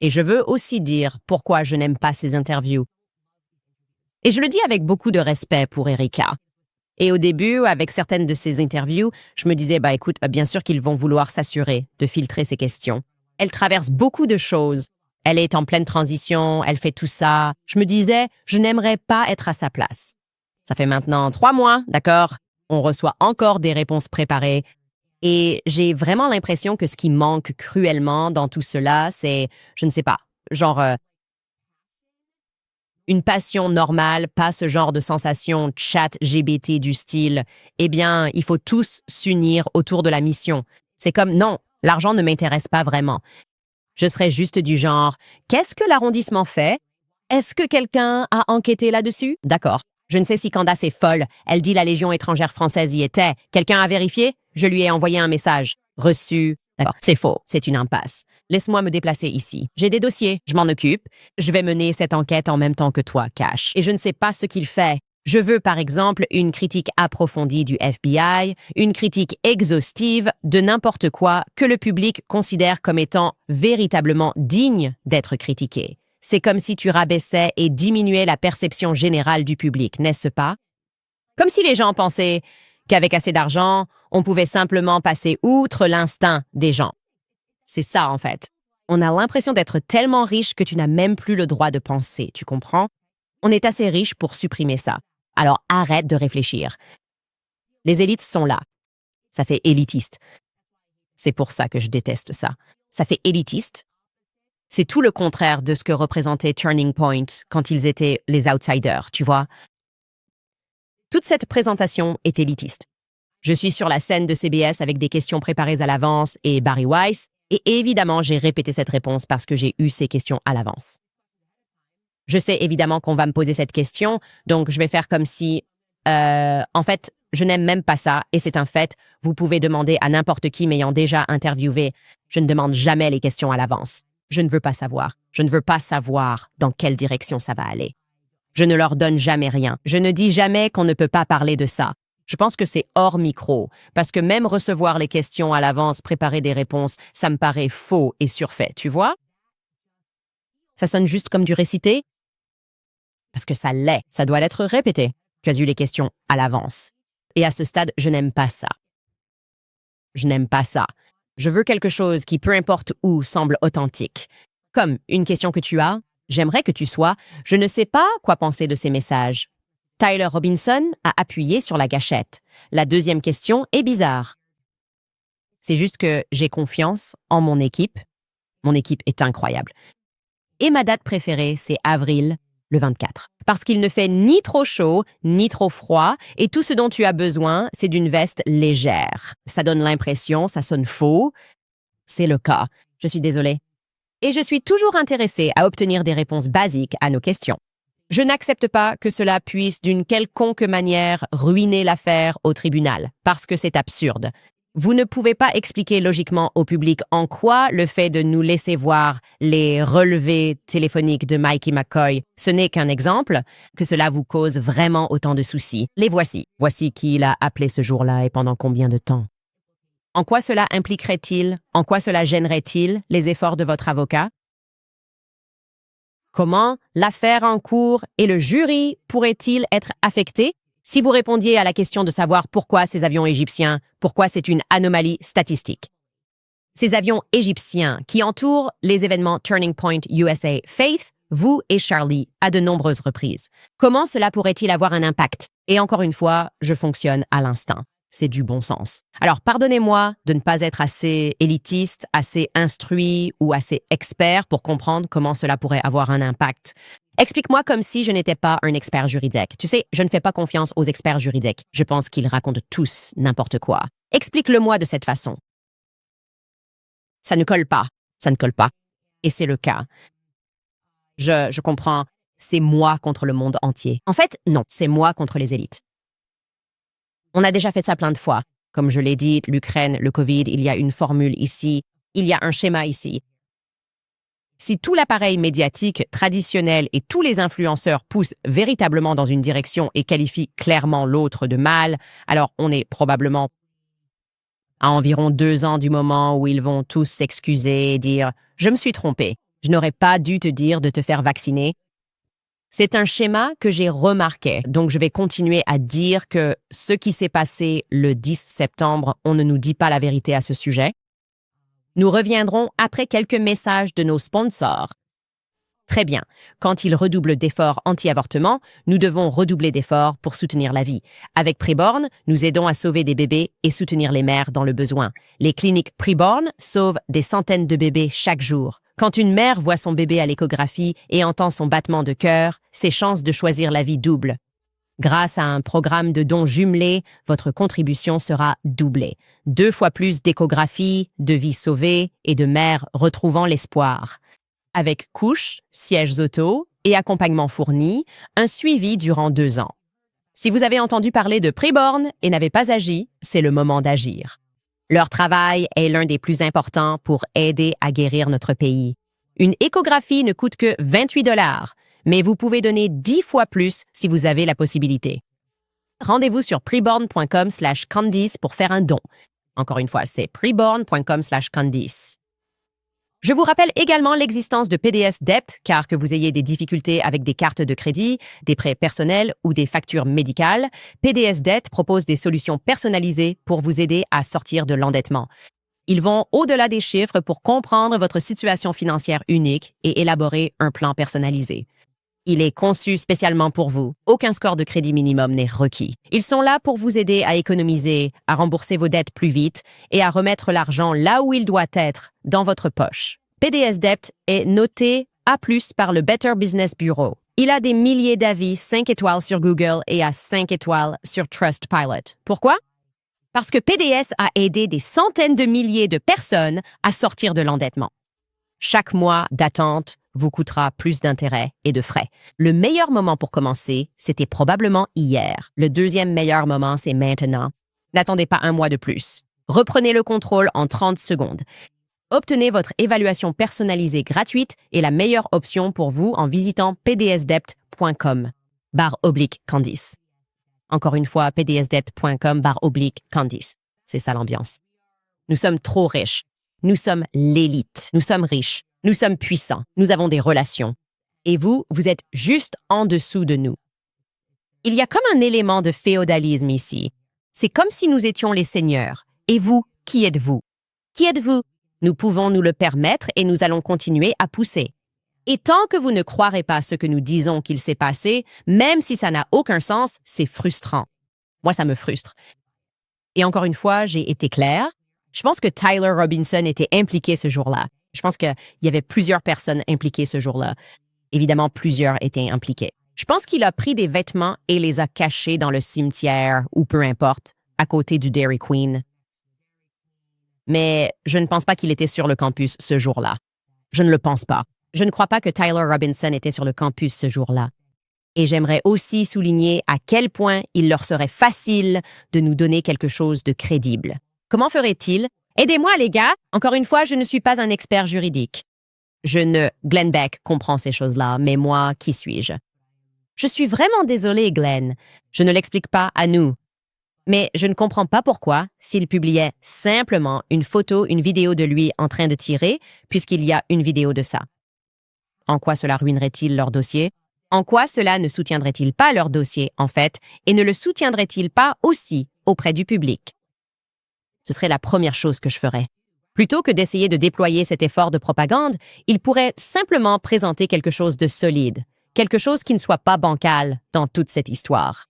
Et je veux aussi dire pourquoi je n'aime pas ces interviews. Et je le dis avec beaucoup de respect pour Erika. Et au début, avec certaines de ces interviews, je me disais, écoute, bien sûr qu'ils vont vouloir s'assurer de filtrer ces questions. Elle traverse beaucoup de choses. Elle est en pleine transition, elle fait tout ça. Je me disais, je n'aimerais pas être à sa place. Ça fait maintenant 3 mois, d'accord? On reçoit encore des réponses préparées. Et j'ai vraiment l'impression que ce qui manque cruellement dans tout cela, c'est, je ne sais pas, une passion normale, pas ce genre de sensation chat GBT du style « Eh bien, il faut tous s'unir autour de la mission ». C'est comme « Non, l'argent ne m'intéresse pas vraiment ». Je serais juste du genre « Qu'est-ce que l'arrondissement fait? Est-ce que quelqu'un a enquêté là-dessus? D'accord. Je ne sais si Candace est folle. Elle dit la Légion étrangère française y était. Quelqu'un a vérifié? Je lui ai envoyé un message. Reçu. D'accord. C'est faux. C'est une impasse. Laisse-moi me déplacer ici. J'ai des dossiers. Je m'en occupe. Je vais mener cette enquête en même temps que toi, Cash. Et je ne sais pas ce qu'il fait. Je veux, par exemple, une critique approfondie du FBI, une critique exhaustive de n'importe quoi que le public considère comme étant véritablement digne d'être critiqué. C'est comme si tu rabaissais et diminuais la perception générale du public, n'est-ce pas? Comme si les gens pensaient qu'avec assez d'argent, on pouvait simplement passer outre l'instinct des gens. C'est ça, en fait. On a l'impression d'être tellement riche que tu n'as même plus le droit de penser, tu comprends? On est assez riche pour supprimer ça. Alors arrête de réfléchir. Les élites sont là. Ça fait élitiste. C'est pour ça que je déteste ça. Ça fait élitiste. C'est tout le contraire de ce que représentait Turning Point quand ils étaient les outsiders, tu vois. Toute cette présentation est élitiste. Je suis sur la scène de CBS avec des questions préparées à l'avance et Barry Weiss, et évidemment, j'ai répété cette réponse parce que j'ai eu ces questions à l'avance. Je sais évidemment qu'on va me poser cette question, donc je vais faire comme si... en fait, je n'aime même pas ça, et c'est un fait. Vous pouvez demander à n'importe qui m'ayant déjà interviewé. Je ne demande jamais les questions à l'avance. Je ne veux pas savoir. Je ne veux pas savoir dans quelle direction ça va aller. Je ne leur donne jamais rien. Je ne dis jamais qu'on ne peut pas parler de ça. Je pense que c'est hors micro, parce que même recevoir les questions à l'avance, préparer des réponses, ça me paraît faux et surfait, tu vois? Ça sonne juste comme du récité? Parce que ça l'est, ça doit être répété. Tu as eu les questions à l'avance. Et à ce stade, je n'aime pas ça. Je n'aime pas ça. Je veux quelque chose qui, peu importe où, semble authentique. Comme une question que tu as, j'aimerais que tu sois, je ne sais pas quoi penser de ces messages. Tyler Robinson a appuyé sur la gâchette. La deuxième question est bizarre. C'est juste que j'ai confiance en mon équipe. Mon équipe est incroyable. Et ma date préférée, c'est avril, le 24. Parce qu'il ne fait ni trop chaud, ni trop froid, et tout ce dont tu as besoin, c'est d'une veste légère. Ça donne l'impression, ça sonne faux. C'est le cas. Je suis désolée. Et je suis toujours intéressée à obtenir des réponses basiques à nos questions. Je n'accepte pas que cela puisse d'une quelconque manière ruiner l'affaire au tribunal, parce que c'est absurde. Vous ne pouvez pas expliquer logiquement au public en quoi le fait de nous laisser voir les relevés téléphoniques de Mikey McCoy, ce n'est qu'un exemple, que cela vous cause vraiment autant de soucis. Les voici. Voici qui il a appelé ce jour-là et pendant combien de temps. En quoi cela impliquerait-il, en quoi cela gênerait-il les efforts de votre avocat? Comment l'affaire en cours et le jury pourraient-ils être affectés si vous répondiez à la question de savoir pourquoi ces avions égyptiens, pourquoi c'est une anomalie statistique? Ces avions égyptiens qui entourent les événements Turning Point USA Faith, vous et Charlie, à de nombreuses reprises. Comment cela pourrait-il avoir un impact? Et encore une fois, je fonctionne à l'instinct. C'est du bon sens. Alors, pardonnez-moi de ne pas être assez élitiste, assez instruit ou assez expert pour comprendre comment cela pourrait avoir un impact. Explique-moi comme si je n'étais pas un expert juridique. Tu sais, je ne fais pas confiance aux experts juridiques. Je pense qu'ils racontent tous n'importe quoi. Explique-le-moi de cette façon. Ça ne colle pas. Ça ne colle pas. Et c'est le cas. Je comprends. C'est moi contre le monde entier. En fait, non, c'est moi contre les élites. On a déjà fait ça plein de fois. Comme je l'ai dit, l'Ukraine, le Covid, il y a une formule ici, il y a un schéma ici. Si tout l'appareil médiatique traditionnel et tous les influenceurs poussent véritablement dans une direction et qualifient clairement l'autre de mal, alors on est probablement à environ 2 ans du moment où ils vont tous s'excuser et dire « Je me suis trompé, je n'aurais pas dû te dire de te faire vacciner ». C'est un schéma que j'ai remarqué, donc je vais continuer à dire que ce qui s'est passé le 10 septembre, on ne nous dit pas la vérité à ce sujet. Nous reviendrons après quelques messages de nos sponsors. Très bien. Quand ils redoublent d'efforts anti-avortement, nous devons redoubler d'efforts pour soutenir la vie. Avec Preborn, nous aidons à sauver des bébés et soutenir les mères dans le besoin. Les cliniques Preborn sauvent des centaines de bébés chaque jour. Quand une mère voit son bébé à l'échographie et entend son battement de cœur, ses chances de choisir la vie doublent. Grâce à un programme de dons jumelés, votre contribution sera doublée. 2 fois plus d'échographies, de vies sauvées et de mères retrouvant l'espoir. Avec couches, sièges auto et accompagnement fourni, un suivi durant 2 ans. Si vous avez entendu parler de Preborn et n'avez pas agi, c'est le moment d'agir. Leur travail est l'un des plus importants pour aider à guérir notre pays. Une échographie ne coûte que 28 $, mais vous pouvez donner 10 fois plus si vous avez la possibilité. Rendez-vous sur preborn.com/Candice pour faire un don. Encore une fois, c'est preborn.com/Candice. Je vous rappelle également l'existence de PDS Debt, car que vous ayez des difficultés avec des cartes de crédit, des prêts personnels ou des factures médicales, PDS Debt propose des solutions personnalisées pour vous aider à sortir de l'endettement. Ils vont au-delà des chiffres pour comprendre votre situation financière unique et élaborer un plan personnalisé. Il est conçu spécialement pour vous. Aucun score de crédit minimum n'est requis. Ils sont là pour vous aider à économiser, à rembourser vos dettes plus vite et à remettre l'argent là où il doit être, dans votre poche. PDS Debt est noté A+ par le Better Business Bureau. Il a des milliers d'avis 5 étoiles sur Google et à 5 étoiles sur Trustpilot. Pourquoi? Parce que PDS a aidé des centaines de milliers de personnes à sortir de l'endettement. Chaque mois d'attente vous coûtera plus d'intérêts et de frais. Le meilleur moment pour commencer, c'était probablement hier. Le deuxième meilleur moment, c'est maintenant. N'attendez pas 1 mois de plus. Reprenez le contrôle en 30 secondes. Obtenez votre évaluation personnalisée gratuite et la meilleure option pour vous en visitant pdsdebt.com/Candice. Encore une fois, pdsdebt.com/Candice. C'est ça l'ambiance. Nous sommes trop riches. Nous sommes l'élite. Nous sommes riches. Nous sommes puissants, nous avons des relations. Et vous, vous êtes juste en dessous de nous. Il y a comme un élément de féodalisme ici. C'est comme si nous étions les seigneurs. Et vous, qui êtes-vous? Qui êtes-vous? Nous pouvons nous le permettre et nous allons continuer à pousser. Et tant que vous ne croirez pas ce que nous disons qu'il s'est passé, même si ça n'a aucun sens, c'est frustrant. Moi, ça me frustre. Et encore une fois, j'ai été claire. Je pense que Tyler Robinson était impliqué ce jour-là. Je pense qu'il y avait plusieurs personnes impliquées ce jour-là. Évidemment, plusieurs étaient impliqués. Je pense qu'il a pris des vêtements et les a cachés dans le cimetière ou peu importe, à côté du Dairy Queen. Mais je ne pense pas qu'il était sur le campus ce jour-là. Je ne le pense pas. Je ne crois pas que Tyler Robinson était sur le campus ce jour-là. Et j'aimerais aussi souligner à quel point il leur serait facile de nous donner quelque chose de crédible. Comment ferait-il? Aidez-moi, les gars! Encore une fois, je ne suis pas un expert juridique. Glenn Beck comprend ces choses-là, mais moi, qui suis-je? Je suis vraiment désolée, Glenn. Je ne l'explique pas à nous. Mais je ne comprends pas pourquoi, s'il publiait simplement une photo, une vidéo de lui en train de tirer, puisqu'il y a une vidéo de ça. En quoi cela ruinerait-il leur dossier? En quoi cela ne soutiendrait-il pas leur dossier, en fait, et ne le soutiendrait-il pas aussi auprès du public? Ce serait la première chose que je ferais. Plutôt que d'essayer de déployer cet effort de propagande, il pourrait simplement présenter quelque chose de solide, quelque chose qui ne soit pas bancal dans toute cette histoire.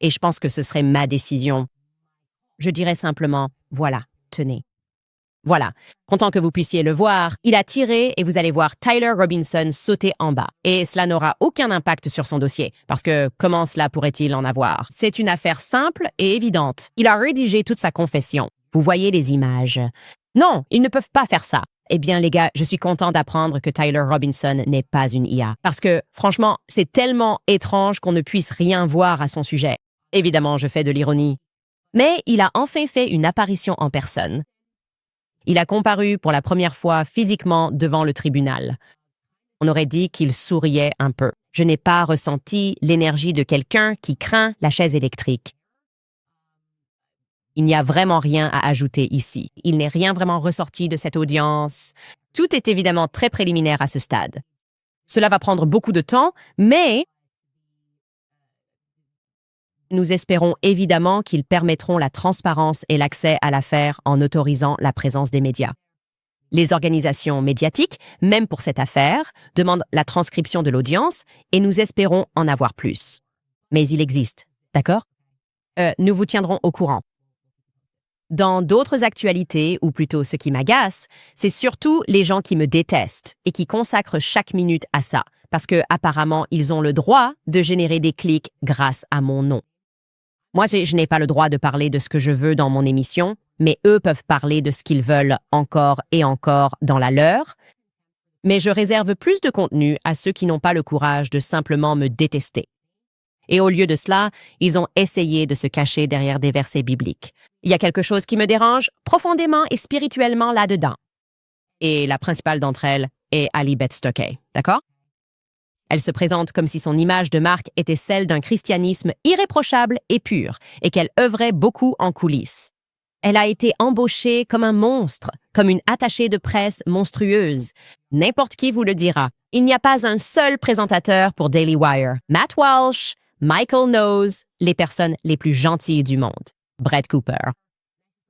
Et je pense que ce serait ma décision. Je dirais simplement, voilà, tenez. Voilà, content que vous puissiez le voir, il a tiré et vous allez voir Tyler Robinson sauter en bas. Et cela n'aura aucun impact sur son dossier, parce que comment cela pourrait-il en avoir? C'est une affaire simple et évidente. Il a rédigé toute sa confession. Vous voyez les images. Non, ils ne peuvent pas faire ça. Eh bien, les gars, je suis content d'apprendre que Tyler Robinson n'est pas une IA. Parce que, franchement, c'est tellement étrange qu'on ne puisse rien voir à son sujet. Évidemment, je fais de l'ironie. Mais il a enfin fait une apparition en personne. Il a comparu pour la première fois physiquement devant le tribunal. On aurait dit qu'il souriait un peu. Je n'ai pas ressenti l'énergie de quelqu'un qui craint la chaise électrique. Il n'y a vraiment rien à ajouter ici. Il n'est rien vraiment ressorti de cette audience. Tout est évidemment très préliminaire à ce stade. Cela va prendre beaucoup de temps, mais nous espérons évidemment qu'ils permettront la transparence et l'accès à l'affaire en autorisant la présence des médias. Les organisations médiatiques, même pour cette affaire, demandent la transcription de l'audience et nous espérons en avoir plus. Mais il existe, d'accord? Nous vous tiendrons au courant. Dans d'autres actualités, ou plutôt ce qui m'agace, c'est surtout les gens qui me détestent et qui consacrent chaque minute à ça, parce que apparemment ils ont le droit de générer des clics grâce à mon nom. Moi, je n'ai pas le droit de parler de ce que je veux dans mon émission, mais eux peuvent parler de ce qu'ils veulent encore et encore dans la leur. Mais je réserve plus de contenu à ceux qui n'ont pas le courage de simplement me détester. Et au lieu de cela, ils ont essayé de se cacher derrière des versets bibliques. Il y a quelque chose qui me dérange profondément et spirituellement là-dedans. Et la principale d'entre elles est Alibeth Stockey, d'accord? Elle se présente comme si son image de marque était celle d'un christianisme irréprochable et pur, et qu'elle œuvrait beaucoup en coulisses. Elle a été embauchée comme un monstre, comme une attachée de presse monstrueuse. N'importe qui vous le dira. Il n'y a pas un seul présentateur pour Daily Wire. Matt Walsh, Michael Knowles, les personnes les plus gentilles du monde. Brett Cooper.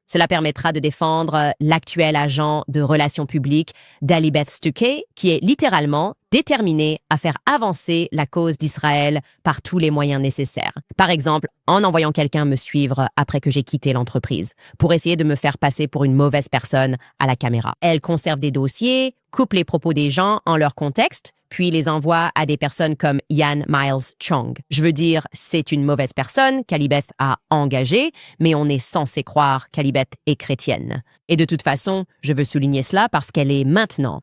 Cela permettra de défendre l'actuel agent de relations publiques d'Alibeth Stockey, qui est littéralement déterminé à faire avancer la cause d'Israël par tous les moyens nécessaires. Par exemple, en envoyant quelqu'un me suivre après que j'ai quitté l'entreprise, pour essayer de me faire passer pour une mauvaise personne à la caméra. Elle conserve des dossiers, coupe les propos des gens en leur contexte, puis les envoie à des personnes comme Ian Miles Chong. Je veux dire, c'est une mauvaise personne qu'Alibeth a engagée, mais on est censé croire qu'Alibeth est chrétienne. Et de toute façon, je veux souligner cela parce qu'elle est maintenant.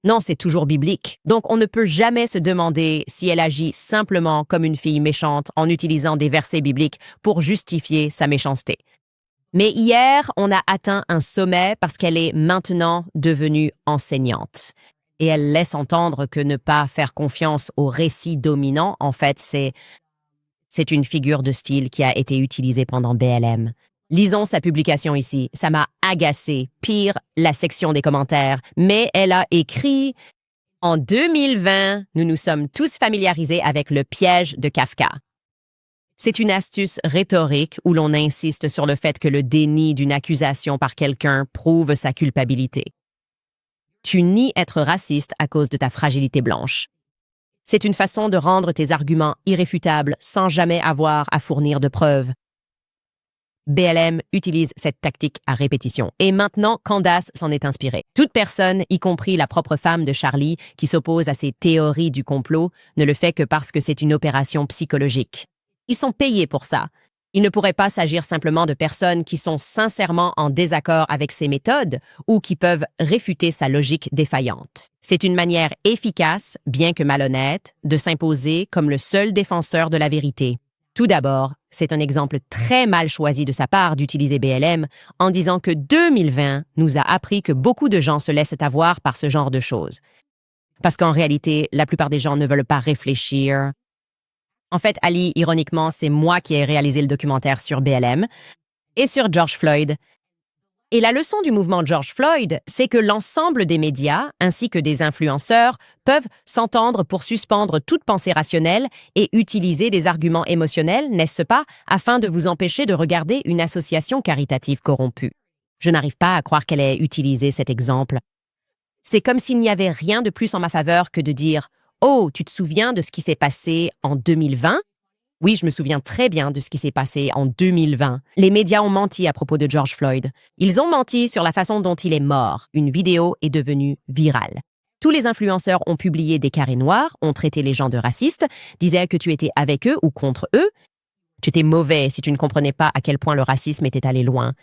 Non, c'est toujours biblique. Donc, on ne peut jamais se demander si elle agit simplement comme une fille méchante en utilisant des versets bibliques pour justifier sa méchanceté. Mais hier, on a atteint un sommet parce qu'elle est maintenant devenue enseignante. Et elle laisse entendre que ne pas faire confiance au récit dominant, en fait, c'est une figure de style qui a été utilisée pendant BLM. Lisons sa publication ici. Ça m'a agacé. Pire, la section des commentaires. Mais elle a écrit « En 2020, nous nous sommes tous familiarisés avec le piège de Kafka. » C'est une astuce rhétorique où l'on insiste sur le fait que le déni d'une accusation par quelqu'un prouve sa culpabilité. Tu nies être raciste à cause de ta fragilité blanche. C'est une façon de rendre tes arguments irréfutables sans jamais avoir à fournir de preuves. BLM utilise cette tactique à répétition. Et maintenant, Candace s'en est inspirée. Toute personne, y compris la propre femme de Charlie, qui s'oppose à ces théories du complot, ne le fait que parce que c'est une opération psychologique. Ils sont payés pour ça. Il ne pourrait pas s'agir simplement de personnes qui sont sincèrement en désaccord avec ses méthodes ou qui peuvent réfuter sa logique défaillante. C'est une manière efficace, bien que malhonnête, de s'imposer comme le seul défenseur de la vérité. Tout d'abord, c'est un exemple très mal choisi de sa part d'utiliser BLM en disant que 2020 nous a appris que beaucoup de gens se laissent avoir par ce genre de choses. Parce qu'en réalité, la plupart des gens ne veulent pas réfléchir. En fait, Ali, ironiquement, c'est moi qui ai réalisé le documentaire sur BLM et sur George Floyd. Et la leçon du mouvement George Floyd, c'est que l'ensemble des médias, ainsi que des influenceurs, peuvent s'entendre pour suspendre toute pensée rationnelle et utiliser des arguments émotionnels, n'est-ce pas, afin de vous empêcher de regarder une association caritative corrompue. Je n'arrive pas à croire qu'elle ait utilisé cet exemple. C'est comme s'il n'y avait rien de plus en ma faveur que de dire « Oh, tu te souviens de ce qui s'est passé en 2020 ?» Oui, je me souviens très bien de ce qui s'est passé en 2020. Les médias ont menti à propos de George Floyd. Ils ont menti sur la façon dont il est mort. Une vidéo est devenue virale. Tous les influenceurs ont publié des carrés noirs, ont traité les gens de racistes, disaient que tu étais avec eux ou contre eux. Tu étais mauvais si tu ne comprenais pas à quel point le racisme était allé loin.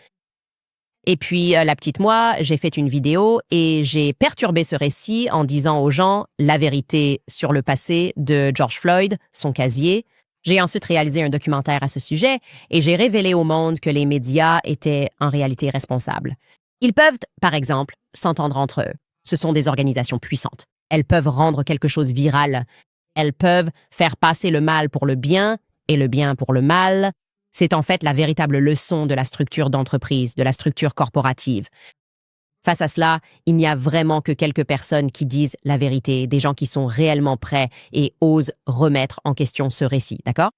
Et puis, la petite moi, j'ai fait une vidéo et j'ai perturbé ce récit en disant aux gens la vérité sur le passé de George Floyd, son casier. J'ai ensuite réalisé un documentaire à ce sujet et j'ai révélé au monde que les médias étaient en réalité responsables. Ils peuvent, par exemple, s'entendre entre eux. Ce sont des organisations puissantes. Elles peuvent rendre quelque chose viral. Elles peuvent faire passer le mal pour le bien et le bien pour le mal. C'est en fait la véritable leçon de la structure d'entreprise, de la structure corporative. Face à cela, il n'y a vraiment que quelques personnes qui disent la vérité, des gens qui sont réellement prêts et osent remettre en question ce récit, d'accord?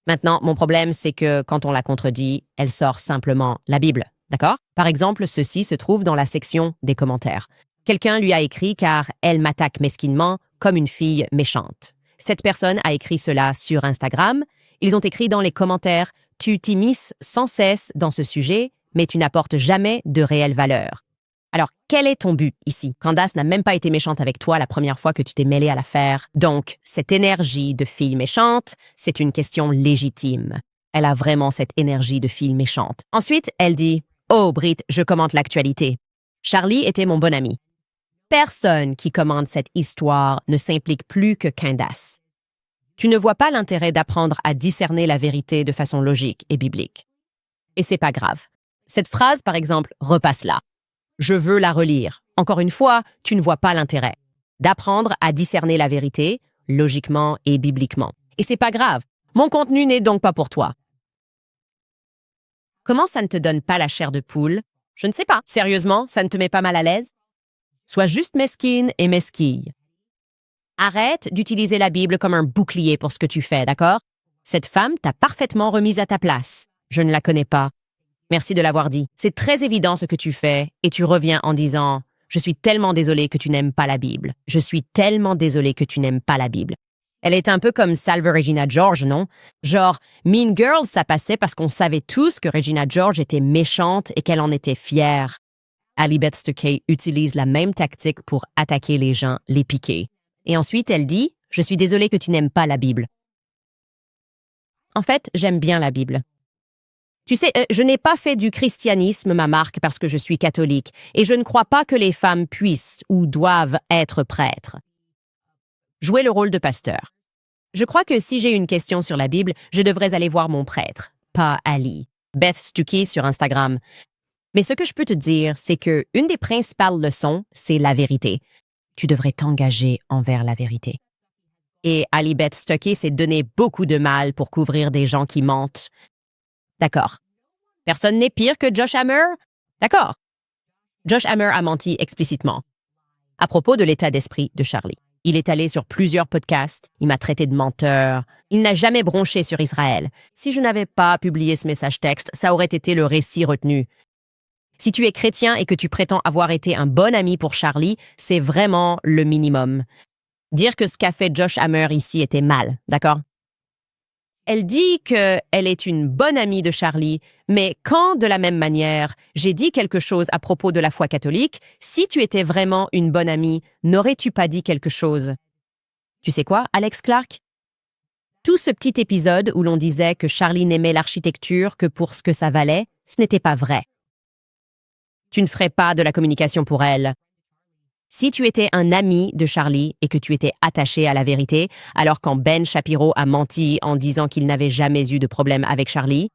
Maintenant, mon problème, c'est que quand on la contredit, elle sort simplement la Bible, d'accord? Par exemple, ceci se trouve dans la section des commentaires. Quelqu'un lui a écrit car elle m'attaque mesquinement comme une fille méchante. Cette personne a écrit cela sur Instagram. Ils ont écrit dans les commentaires « Tu t'immisces sans cesse dans ce sujet, mais tu n'apportes jamais de réelle valeur. » Alors, quel est ton but ici? Candace n'a même pas été méchante avec toi la première fois que tu t'es mêlée à l'affaire. Donc, cette énergie de fille méchante, c'est une question légitime. Elle a vraiment cette énergie de fille méchante. Ensuite, elle dit « Oh, Britt, je commente l'actualité. Charlie était mon bon ami. » Personne qui commente cette histoire ne s'implique plus que Candace. Tu ne vois pas l'intérêt d'apprendre à discerner la vérité de façon logique et biblique. Et c'est pas grave. Cette phrase, par exemple, repasse-la. Je veux la relire. Encore une fois, tu ne vois pas l'intérêt d'apprendre à discerner la vérité, logiquement et bibliquement. Et c'est pas grave. Mon contenu n'est donc pas pour toi. Comment ça ne te donne pas la chair de poule? Je ne sais pas. Sérieusement, ça ne te met pas mal à l'aise? Sois juste mesquine et mesquille. Arrête d'utiliser la Bible comme un bouclier pour ce que tu fais, d'accord? Cette femme t'a parfaitement remise à ta place. Je ne la connais pas. Merci de l'avoir dit. C'est très évident ce que tu fais et tu reviens en disant « Je suis tellement désolée que tu n'aimes pas la Bible. Je suis tellement désolée que tu n'aimes pas la Bible. » Elle est un peu comme Salve Regina George, non? Genre, Mean Girls, ça passait parce qu'on savait tous que Regina George était méchante et qu'elle en était fière. Alibeth Stuckey utilise la même tactique pour attaquer les gens, les piquer. Et ensuite, elle dit « Je suis désolée que tu n'aimes pas la Bible. » En fait, j'aime bien la Bible. Tu sais, je n'ai pas fait du christianisme ma marque parce que je suis catholique et je ne crois pas que les femmes puissent ou doivent être prêtres. Jouer le rôle de pasteur. Je crois que si j'ai une question sur la Bible, je devrais aller voir mon prêtre, pas Ali. Beth Stuckey sur Instagram. Mais ce que je peux te dire, c'est que une des principales leçons, c'est la vérité. Tu devrais t'engager envers la vérité. Et Alibeth Stuckey s'est donné beaucoup de mal pour couvrir des gens qui mentent. D'accord. Personne n'est pire que Josh Hammer? D'accord. Josh Hammer a menti explicitement à propos de l'état d'esprit de Charlie. Il est allé sur plusieurs podcasts, il m'a traité de menteur, il n'a jamais bronché sur Israël. Si je n'avais pas publié ce message texte, ça aurait été le récit retenu. Si tu es chrétien et que tu prétends avoir été un bon ami pour Charlie, c'est vraiment le minimum. Dire que ce qu'a fait Josh Hammer ici était mal, d'accord? Elle dit qu'elle est une bonne amie de Charlie, mais quand, de la même manière, j'ai dit quelque chose à propos de la foi catholique, si tu étais vraiment une bonne amie, n'aurais-tu pas dit quelque chose? Tu sais quoi, Alex Clark? Tout ce petit épisode où l'on disait que Charlie n'aimait l'architecture que pour ce que ça valait, ce n'était pas vrai. Tu ne ferais pas de la communication pour elle. Si tu étais un ami de Charlie et que tu étais attaché à la vérité, alors quand Ben Shapiro a menti en disant qu'il n'avait jamais eu de problème avec Charlie,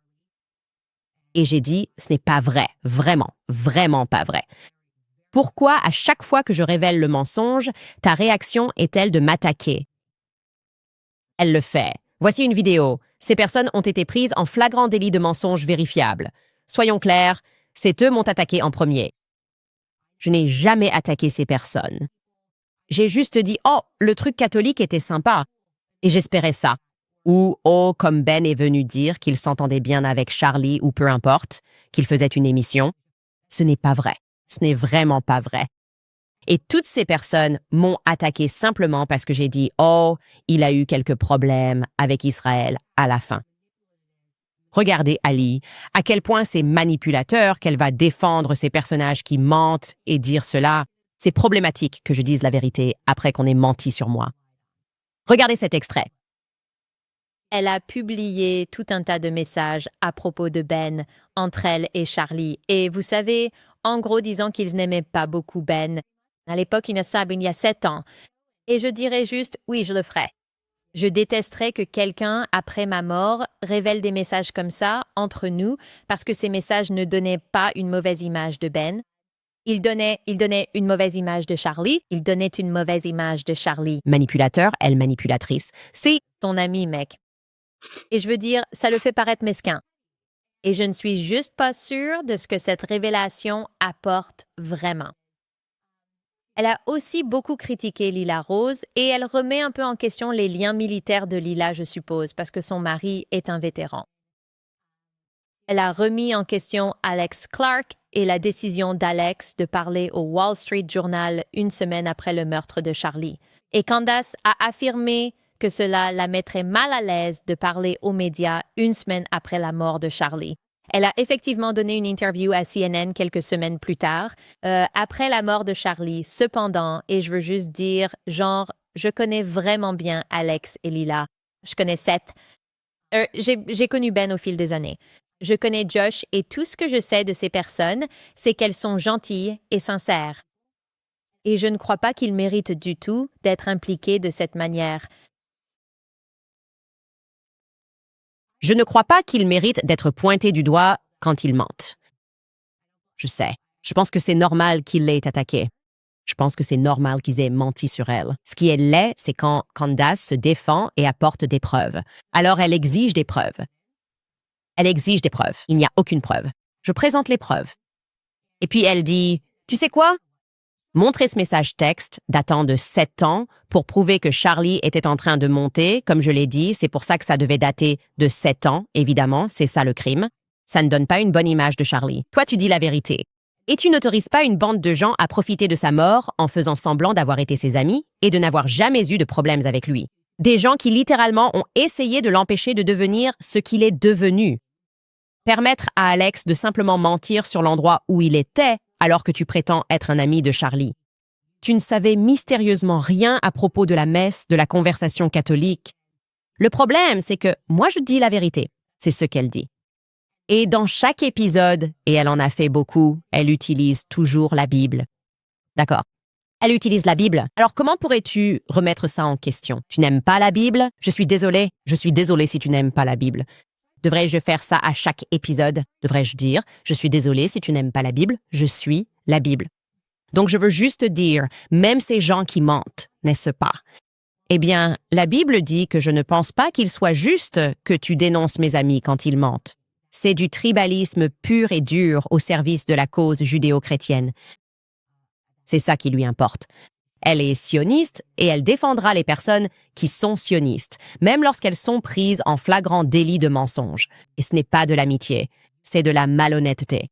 et j'ai dit, ce n'est pas vrai, vraiment, vraiment pas vrai. Pourquoi à chaque fois que je révèle le mensonge, ta réaction est-elle de m'attaquer? Elle le fait. Voici une vidéo. Ces personnes ont été prises en flagrant délit de mensonge vérifiable. Soyons clairs, c'est eux m'ont attaqué en premier. Je n'ai jamais attaqué ces personnes. J'ai juste dit « Oh, le truc catholique était sympa » et j'espérais ça. Ou « Oh, comme Ben est venu dire qu'il s'entendait bien avec Charlie ou peu importe, qu'il faisait une émission. » Ce n'est pas vrai. Ce n'est vraiment pas vrai. Et toutes ces personnes m'ont attaqué simplement parce que j'ai dit « Oh, il a eu quelques problèmes avec Israël à la fin. » Regardez Ali, à quel point c'est manipulateur qu'elle va défendre ces personnages qui mentent et dire cela. C'est problématique que je dise la vérité après qu'on ait menti sur moi. Regardez cet extrait. Elle a publié tout un tas de messages à propos de Ben, entre elle et Charlie. Et vous savez, en gros disant qu'ils n'aimaient pas beaucoup Ben. À l'époque, il y a 7 ans. Et je dirais juste, oui, je le ferai. Je détesterais que quelqu'un, après ma mort, révèle des messages comme ça entre nous parce que ces messages ne donnaient pas une mauvaise image de Ben. Ils donnaient une mauvaise image de Charlie. Ils donnaient une mauvaise image de Charlie. Manipulateur, elle manipulatrice. C'est Ton ami, mec. Et je veux dire, ça le fait paraître mesquin. Et je ne suis juste pas sûre de ce que cette révélation apporte vraiment. Elle a aussi beaucoup critiqué Lila Rose et elle remet un peu en question les liens militaires de Lila, je suppose, parce que son mari est un vétéran. Elle a remis en question Alex Clark et la décision d'Alex de parler au Wall Street Journal une semaine après le meurtre de Charlie. Et Candace a affirmé que cela la mettrait mal à l'aise de parler aux médias une semaine après la mort de Charlie. Elle a effectivement donné une interview à CNN quelques semaines plus tard, après la mort de Charlie. Cependant, et je veux juste dire, je connais vraiment bien Alex et Lila. Je connais Seth. J'ai connu Ben au fil des années. Je connais Josh et tout ce que je sais de ces personnes, c'est qu'elles sont gentilles et sincères. Et je ne crois pas qu'ils méritent du tout d'être impliqués de cette manière. Je ne crois pas qu'ils méritent d'être pointés du doigt quand ils mentent. Je sais. Je pense que c'est normal qu'ils l'aient attaqué. Je pense que c'est normal qu'ils aient menti sur elle. Ce qui est laid, c'est quand Candace se défend et apporte des preuves. Alors elle exige des preuves. Elle exige des preuves. Il n'y a aucune preuve. Je présente les preuves. Et puis elle dit, « Tu sais quoi? Montrez ce message texte datant de 7 ans pour prouver que Charlie était en train de monter. Comme je l'ai dit, c'est pour ça que ça devait dater de 7 ans, évidemment, c'est ça le crime. Ça ne donne pas une bonne image de Charlie. Toi, tu dis la vérité. Et tu n'autorises pas une bande de gens à profiter de sa mort en faisant semblant d'avoir été ses amis et de n'avoir jamais eu de problèmes avec lui. Des gens qui littéralement ont essayé de l'empêcher de devenir ce qu'il est devenu. Permettre à Alex de simplement mentir sur l'endroit où il était alors que tu prétends être un ami de Charlie. Tu ne savais mystérieusement rien à propos de la messe, de la conversation catholique. Le problème, c'est que moi, je dis la vérité. C'est ce qu'elle dit. Et dans chaque épisode, et elle en a fait beaucoup, elle utilise toujours la Bible. D'accord. Elle utilise la Bible. Alors comment pourrais-tu remettre ça en question? Tu n'aimes pas la Bible? Je suis désolée si tu n'aimes pas la Bible. Devrais-je faire ça à chaque épisode? Devrais-je dire, je suis désolée si tu n'aimes pas la Bible, je suis la Bible. Donc je veux juste dire, même ces gens qui mentent, n'est-ce pas? Eh bien, la Bible dit que je ne pense pas qu'il soit juste que tu dénonces mes amis quand ils mentent. C'est du tribalisme pur et dur au service de la cause judéo-chrétienne. C'est ça qui lui importe. Elle est sioniste et elle défendra les personnes qui sont sionistes, même lorsqu'elles sont prises en flagrant délit de mensonge. Et ce n'est pas de l'amitié, c'est de la malhonnêteté.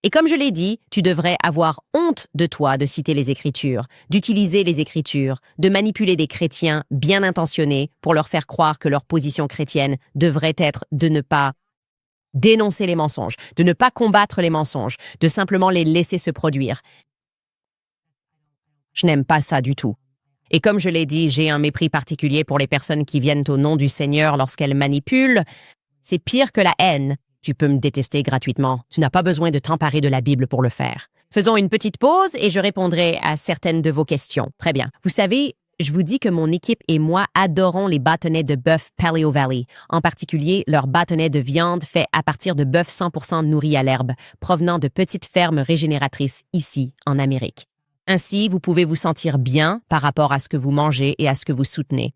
Et comme je l'ai dit, tu devrais avoir honte de toi de citer les Écritures, d'utiliser les Écritures, de manipuler des chrétiens bien intentionnés pour leur faire croire que leur position chrétienne devrait être de ne pas dénoncer les mensonges, de ne pas combattre les mensonges, de simplement les laisser se produire. Je n'aime pas ça du tout. Et comme je l'ai dit, j'ai un mépris particulier pour les personnes qui viennent au nom du Seigneur lorsqu'elles manipulent. C'est pire que la haine. Tu peux me détester gratuitement. Tu n'as pas besoin de t'emparer de la Bible pour le faire. Faisons une petite pause et je répondrai à certaines de vos questions. Très bien. Vous savez, je vous dis que mon équipe et moi adorons les bâtonnets de bœuf Paleo Valley, en particulier leurs bâtonnets de viande faits à partir de bœuf 100% nourri à l'herbe, provenant de petites fermes régénératrices ici, en Amérique. Ainsi, vous pouvez vous sentir bien par rapport à ce que vous mangez et à ce que vous soutenez.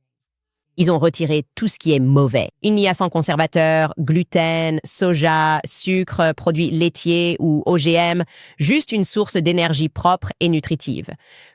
Ils ont retiré tout ce qui est mauvais. Il n'y a sans conservateur, gluten, soja, sucre, produits laitiers ou OGM, juste une source d'énergie propre et nutritive.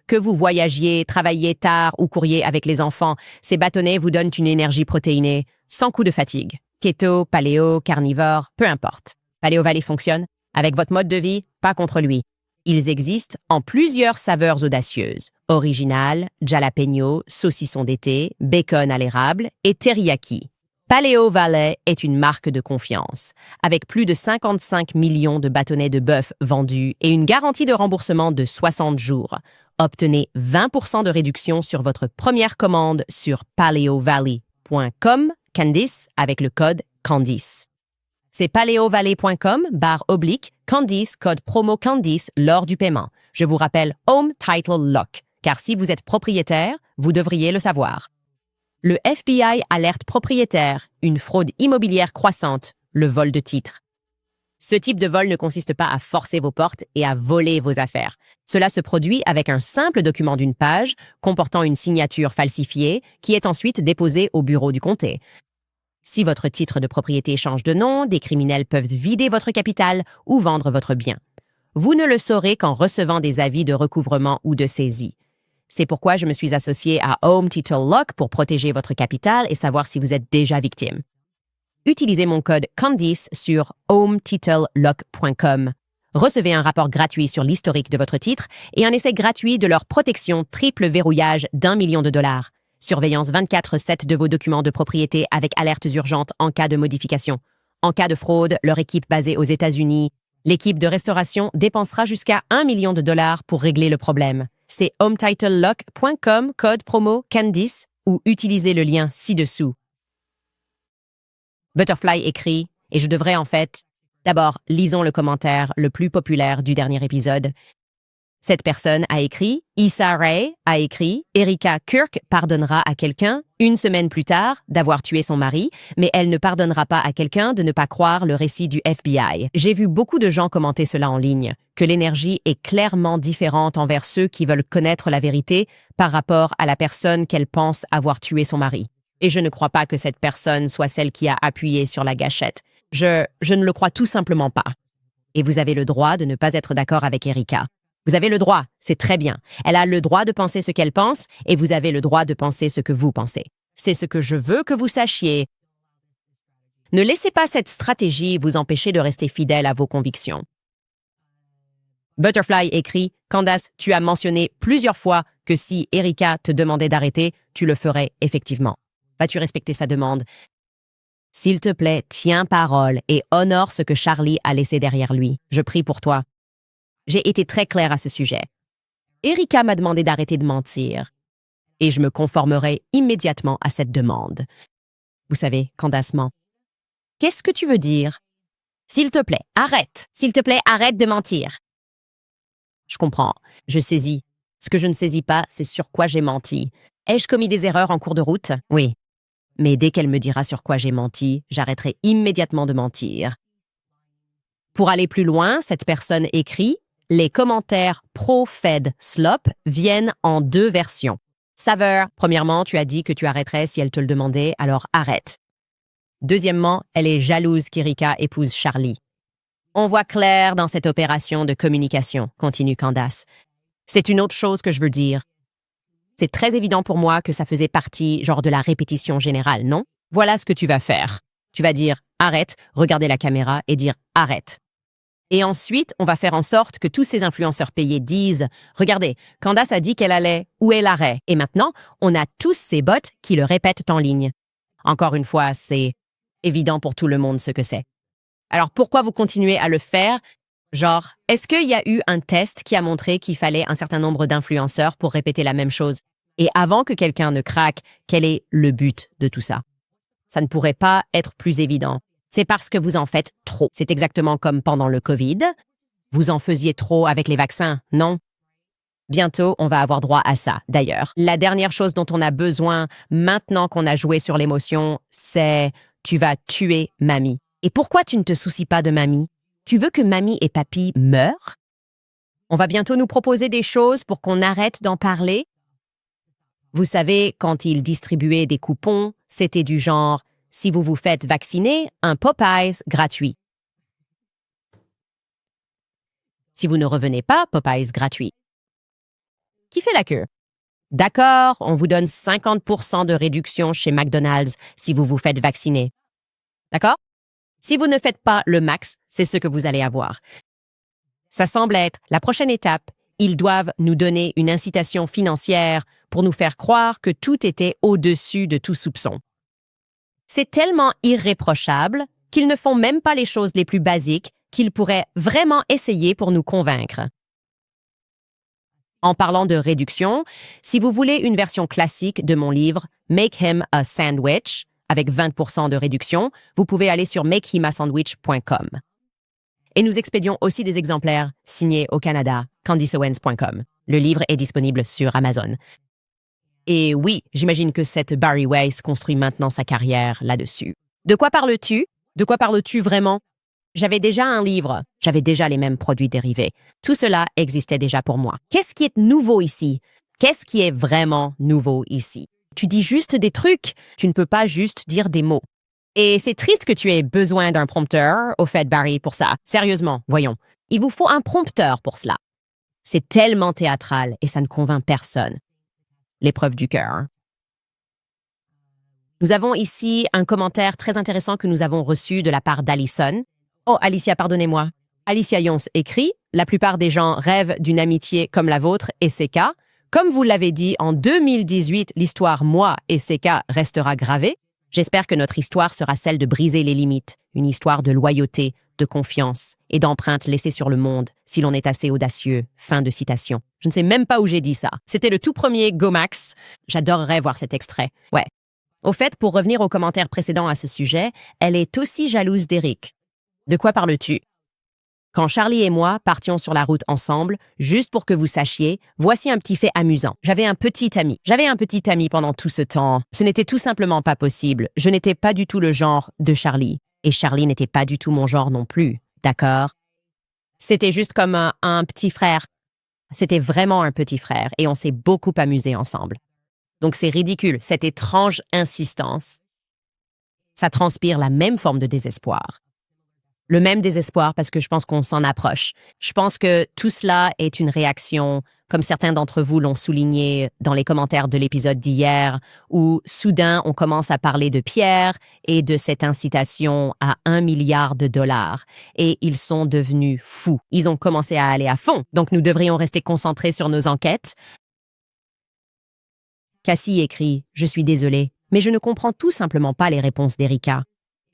Que vous voyagiez, travailliez tard ou couriez avec les enfants, ces bâtonnets vous donnent une énergie protéinée, sans coup de fatigue. Keto, paléo, carnivore, peu importe. Paleo Valley fonctionne. Avec votre mode de vie, pas contre lui. Ils existent en plusieurs saveurs audacieuses. Original, jalapeno, saucisson d'été, bacon à l'érable et teriyaki. Paleo Valley est une marque de confiance. Avec plus de 55 millions de bâtonnets de bœuf vendus et une garantie de remboursement de 60 jours. Obtenez 20% de réduction sur votre première commande sur paleovalley.com, Candice, avec le code Candice. C'est paleovalley.com/Candice, code promo Candice lors du paiement. Je vous rappelle Home Title Lock, car si vous êtes propriétaire, vous devriez le savoir. Le FBI alerte propriétaire, une fraude immobilière croissante, le vol de titres. Ce type de vol ne consiste pas à forcer vos portes et à voler vos affaires. Cela se produit avec un simple document d'une page comportant une signature falsifiée qui est ensuite déposée au bureau du comté. Si votre titre de propriété change de nom, des criminels peuvent vider votre capital ou vendre votre bien. Vous ne le saurez qu'en recevant des avis de recouvrement ou de saisie. C'est pourquoi je me suis associée à Home Title Lock pour protéger votre capital et savoir si vous êtes déjà victime. Utilisez mon code Candice sur hometitlelock.com. Recevez un rapport gratuit sur l'historique de votre titre et un essai gratuit de leur protection triple verrouillage d'1 million de dollars. Surveillance 24/7 de vos documents de propriété avec alertes urgentes en cas de modification. En cas de fraude, leur équipe basée aux États-Unis, l'équipe de restauration dépensera jusqu'à 1 million de dollars pour régler le problème. C'est hometitlelock.com, code promo Candice, ou utilisez le lien ci-dessous. Butterfly écrit, et je devrais en fait... D'abord, lisons le commentaire le plus populaire du dernier épisode. Cette personne a écrit, Issa Rae a écrit, Erika Kirk pardonnera à quelqu'un, une semaine plus tard, d'avoir tué son mari, mais elle ne pardonnera pas à quelqu'un de ne pas croire le récit du FBI. J'ai vu beaucoup de gens commenter cela en ligne, que l'énergie est clairement différente envers ceux qui veulent connaître la vérité par rapport à la personne qu'elle pense avoir tué son mari. Et je ne crois pas que cette personne soit celle qui a appuyé sur la gâchette. Je ne le crois tout simplement pas. Et vous avez le droit de ne pas être d'accord avec Erika. Vous avez le droit, c'est très bien. Elle a le droit de penser ce qu'elle pense et vous avez le droit de penser ce que vous pensez. C'est ce que je veux que vous sachiez. Ne laissez pas cette stratégie vous empêcher de rester fidèle à vos convictions. Butterfly écrit, Candace, tu as mentionné plusieurs fois que si Erika te demandait d'arrêter, tu le ferais effectivement. Vas-tu respecter sa demande? S'il te plaît, tiens parole et honore ce que Charlie a laissé derrière lui. Je prie pour toi. J'ai été très claire à ce sujet. Erika m'a demandé d'arrêter de mentir. Et je me conformerai immédiatement à cette demande. Vous savez, Candace ment. Qu'est-ce que tu veux dire? S'il te plaît, arrête. S'il te plaît, arrête de mentir. Je comprends. Je saisis. Ce que je ne saisis pas, c'est sur quoi j'ai menti. Ai-je commis des erreurs en cours de route? Oui. Mais dès qu'elle me dira sur quoi j'ai menti, j'arrêterai immédiatement de mentir. Pour aller plus loin, cette personne écrit « Les commentaires pro-Fed Slop viennent en 2 versions. Saveur, premièrement, tu as dit que tu arrêterais si elle te le demandait, alors arrête. Deuxièmement, elle est jalouse qu'Erika épouse Charlie. On voit clair dans cette opération de communication, continue Candace. C'est une autre chose que je veux dire. C'est très évident pour moi que ça faisait partie, genre de la répétition générale, non? Voilà ce que tu vas faire. Tu vas dire « arrête », regarder la caméra et dire « arrête ». Et ensuite, on va faire en sorte que tous ces influenceurs payés disent « regardez, Candace a dit qu'elle allait, où elle arrête ». Et maintenant, on a tous ces bots qui le répètent en ligne. Encore une fois, c'est évident pour tout le monde ce que c'est. Alors pourquoi vous continuez à le faire? Genre, est-ce qu'il y a eu un test qui a montré qu'il fallait un certain nombre d'influenceurs pour répéter la même chose? Et avant que quelqu'un ne craque, quel est le but de tout ça? Ça ne pourrait pas être plus évident. C'est parce que vous en faites trop. C'est exactement comme pendant le COVID. Vous en faisiez trop avec les vaccins, non? Bientôt, on va avoir droit à ça. D'ailleurs, la dernière chose dont on a besoin maintenant qu'on a joué sur l'émotion, c'est « tu vas tuer mamie ». Et pourquoi tu ne te soucies pas de mamie? Tu veux que mamie et papy meurent? On va bientôt nous proposer des choses pour qu'on arrête d'en parler. Vous savez, quand ils distribuaient des coupons, c'était du genre « si vous vous faites vacciner, un Popeyes gratuit ». Si vous ne revenez pas, Popeyes gratuit. Qui fait la queue? D'accord, on vous donne 50% de réduction chez McDonald's si vous vous faites vacciner. D'accord? Si vous ne faites pas le max, c'est ce que vous allez avoir. Ça semble être la prochaine étape. Ils doivent nous donner une incitation financière pour nous faire croire que tout était au-dessus de tout soupçon. C'est tellement irréprochable qu'ils ne font même pas les choses les plus basiques qu'ils pourraient vraiment essayer pour nous convaincre. En parlant de réduction, si vous voulez une version classique de mon livre « Make him a sandwich », avec 20% de réduction, vous pouvez aller sur makehimasandwich.com. Et nous expédions aussi des exemplaires signés au Canada, CandiceOwens.com. Le livre est disponible sur Amazon. Et oui, j'imagine que cette Barry Weiss construit maintenant sa carrière là-dessus. De quoi parles-tu? De quoi parles-tu vraiment? J'avais déjà un livre, j'avais déjà les mêmes produits dérivés. Tout cela existait déjà pour moi. Qu'est-ce qui est nouveau ici? Qu'est-ce qui est vraiment nouveau ici? Tu dis juste des trucs, tu ne peux pas juste dire des mots. Et c'est triste que tu aies besoin d'un prompteur, au fait, Barry, pour ça. Sérieusement, voyons. Il vous faut un prompteur pour cela. C'est tellement théâtral et ça ne convainc personne. L'épreuve du cœur. Nous avons ici un commentaire très intéressant que nous avons reçu de la part d'Alison. Oh, Alicia, pardonnez-moi. Alicia Yons écrit « La plupart des gens rêvent d'une amitié comme la vôtre et CK. Comme vous l'avez dit, en 2018, l'histoire moi et CK restera gravée. J'espère que notre histoire sera celle de briser les limites, une histoire de loyauté, de confiance et d'empreinte laissée sur le monde, si l'on est assez audacieux. » Fin de citation. Je ne sais même pas où j'ai dit ça. C'était le tout premier Gomax. J'adorerais voir cet extrait. Ouais. Au fait, pour revenir au commentaire précédent à ce sujet, elle est aussi jalouse d'Eric. De quoi parles-tu? Quand Charlie et moi partions sur la route ensemble, juste pour que vous sachiez, voici un petit fait amusant. J'avais un petit ami pendant tout ce temps. Ce n'était tout simplement pas possible. Je n'étais pas du tout le genre de Charlie. Et Charlie n'était pas du tout mon genre non plus. D'accord? C'était juste comme un petit frère. C'était vraiment un petit frère et on s'est beaucoup amusés ensemble. Donc c'est ridicule, cette étrange insistance. Ça transpire la même forme de désespoir. Le même désespoir parce que je pense qu'on s'en approche. Je pense que tout cela est une réaction, comme certains d'entre vous l'ont souligné dans les commentaires de l'épisode d'hier, où soudain on commence à parler de Pierre et de cette incitation à 1 milliard de dollars. Et ils sont devenus fous. Ils ont commencé à aller à fond. Donc nous devrions rester concentrés sur nos enquêtes. Cassie écrit « Je suis désolée, mais je ne comprends tout simplement pas les réponses d'Erika. »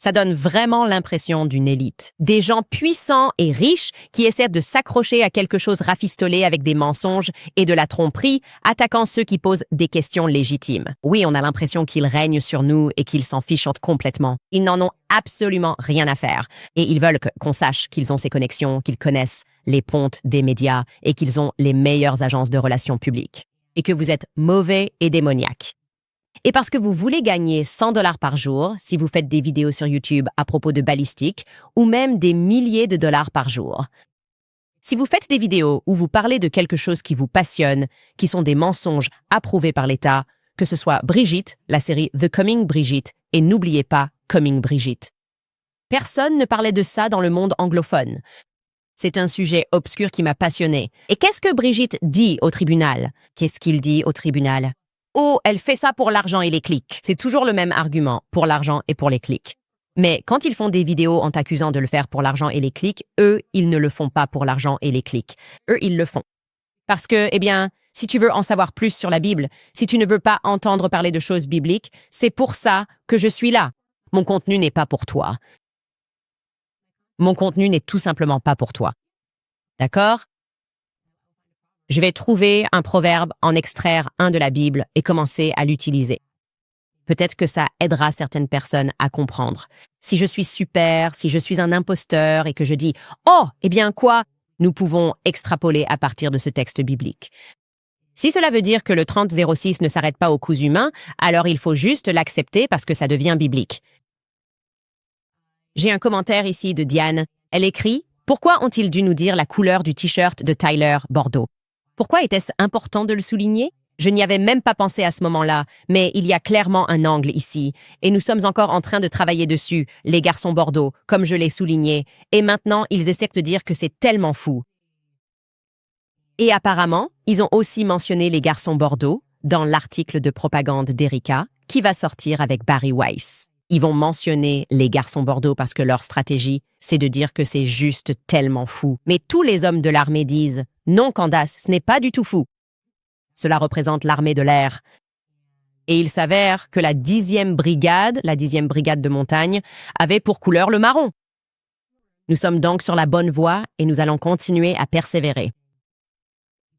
Ça donne vraiment l'impression d'une élite. Des gens puissants et riches qui essaient de s'accrocher à quelque chose rafistolé avec des mensonges et de la tromperie, attaquant ceux qui posent des questions légitimes. Oui, on a l'impression qu'ils règnent sur nous et qu'ils s'en fichent complètement. Ils n'en ont absolument rien à faire. Et ils veulent qu'on sache qu'ils ont ces connexions, qu'ils connaissent les pontes des médias et qu'ils ont les meilleures agences de relations publiques. Et que vous êtes mauvais et démoniaques. Et parce que vous voulez gagner 100 $ par jour si vous faites des vidéos sur YouTube à propos de balistique ou même des milliers de dollars par jour. Si vous faites des vidéos où vous parlez de quelque chose qui vous passionne, qui sont des mensonges approuvés par l'État, que ce soit Brigitte, la série The Coming Brigitte, et n'oubliez pas Coming Brigitte. Personne ne parlait de ça dans le monde anglophone. C'est un sujet obscur qui m'a passionné. Et qu'est-ce que Brigitte dit au tribunal? Qu'est-ce qu'il dit au tribunal? Oh, elle fait ça pour l'argent et les clics. C'est toujours le même argument, pour l'argent et pour les clics. Mais quand ils font des vidéos en t'accusant de le faire pour l'argent et les clics, eux, ils ne le font pas pour l'argent et les clics. Eux, ils le font. Parce que, si tu veux en savoir plus sur la Bible, si tu ne veux pas entendre parler de choses bibliques, c'est pour ça que je suis là. Mon contenu n'est pas pour toi. Mon contenu n'est tout simplement pas pour toi. D'accord? Je vais trouver un proverbe, en extraire un de la Bible et commencer à l'utiliser. Peut-être que ça aidera certaines personnes à comprendre. Si je suis super, si je suis un imposteur et que je dis « Oh, quoi ?» nous pouvons extrapoler à partir de ce texte biblique. Si cela veut dire que le 3006 ne s'arrête pas aux coups humains, alors il faut juste l'accepter parce que ça devient biblique. J'ai un commentaire ici de Diane. Elle écrit « Pourquoi ont-ils dû nous dire la couleur du t-shirt de Tyler Bordeaux? Pourquoi était-ce important de le souligner? Je n'y avais même pas pensé à ce moment-là, mais il y a clairement un angle ici, et nous sommes encore en train de travailler dessus, les garçons Bordeaux, comme je l'ai souligné, et maintenant ils essaient de dire que c'est tellement fou. Et apparemment, ils ont aussi mentionné les garçons Bordeaux dans l'article de propagande d'Erika, qui va sortir avec Barry Weiss. Ils vont mentionner les garçons Bordeaux parce que leur stratégie, c'est de dire que c'est juste tellement fou. Mais tous les hommes de l'armée disent « Non, Candace, ce n'est pas du tout fou. » Cela représente l'armée de l'air. Et il s'avère que la 10e brigade de montagne, avait pour couleur le marron. Nous sommes donc sur la bonne voie et nous allons continuer à persévérer.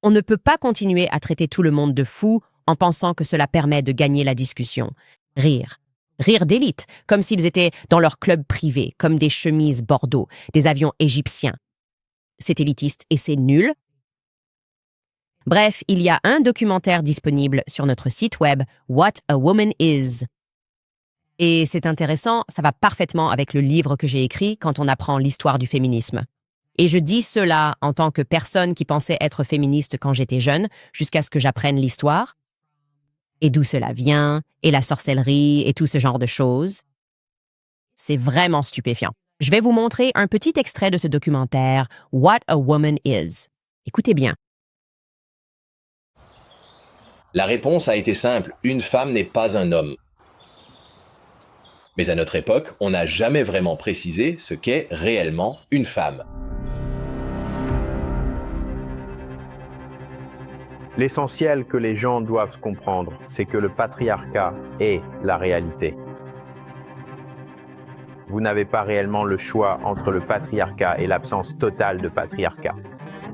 On ne peut pas continuer à traiter tout le monde de fou en pensant que cela permet de gagner la discussion. Rire d'élite, comme s'ils étaient dans leur club privé, comme des chemises Bordeaux, des avions égyptiens. C'est élitiste et c'est nul. Bref, il y a un documentaire disponible sur notre site web What a Woman Is. Et c'est intéressant, ça va parfaitement avec le livre que j'ai écrit quand on apprend l'histoire du féminisme. Et je dis cela en tant que personne qui pensait être féministe quand j'étais jeune, jusqu'à ce que j'apprenne l'histoire. Et d'où cela vient, et la sorcellerie, et tout ce genre de choses. C'est vraiment stupéfiant. Je vais vous montrer un petit extrait de ce documentaire, What a Woman Is. Écoutez bien. La réponse a été simple, une femme n'est pas un homme. Mais à notre époque, on n'a jamais vraiment précisé ce qu'est réellement une femme. L'essentiel que les gens doivent comprendre, c'est que le patriarcat est la réalité. Vous n'avez pas réellement le choix entre le patriarcat et l'absence totale de patriarcat.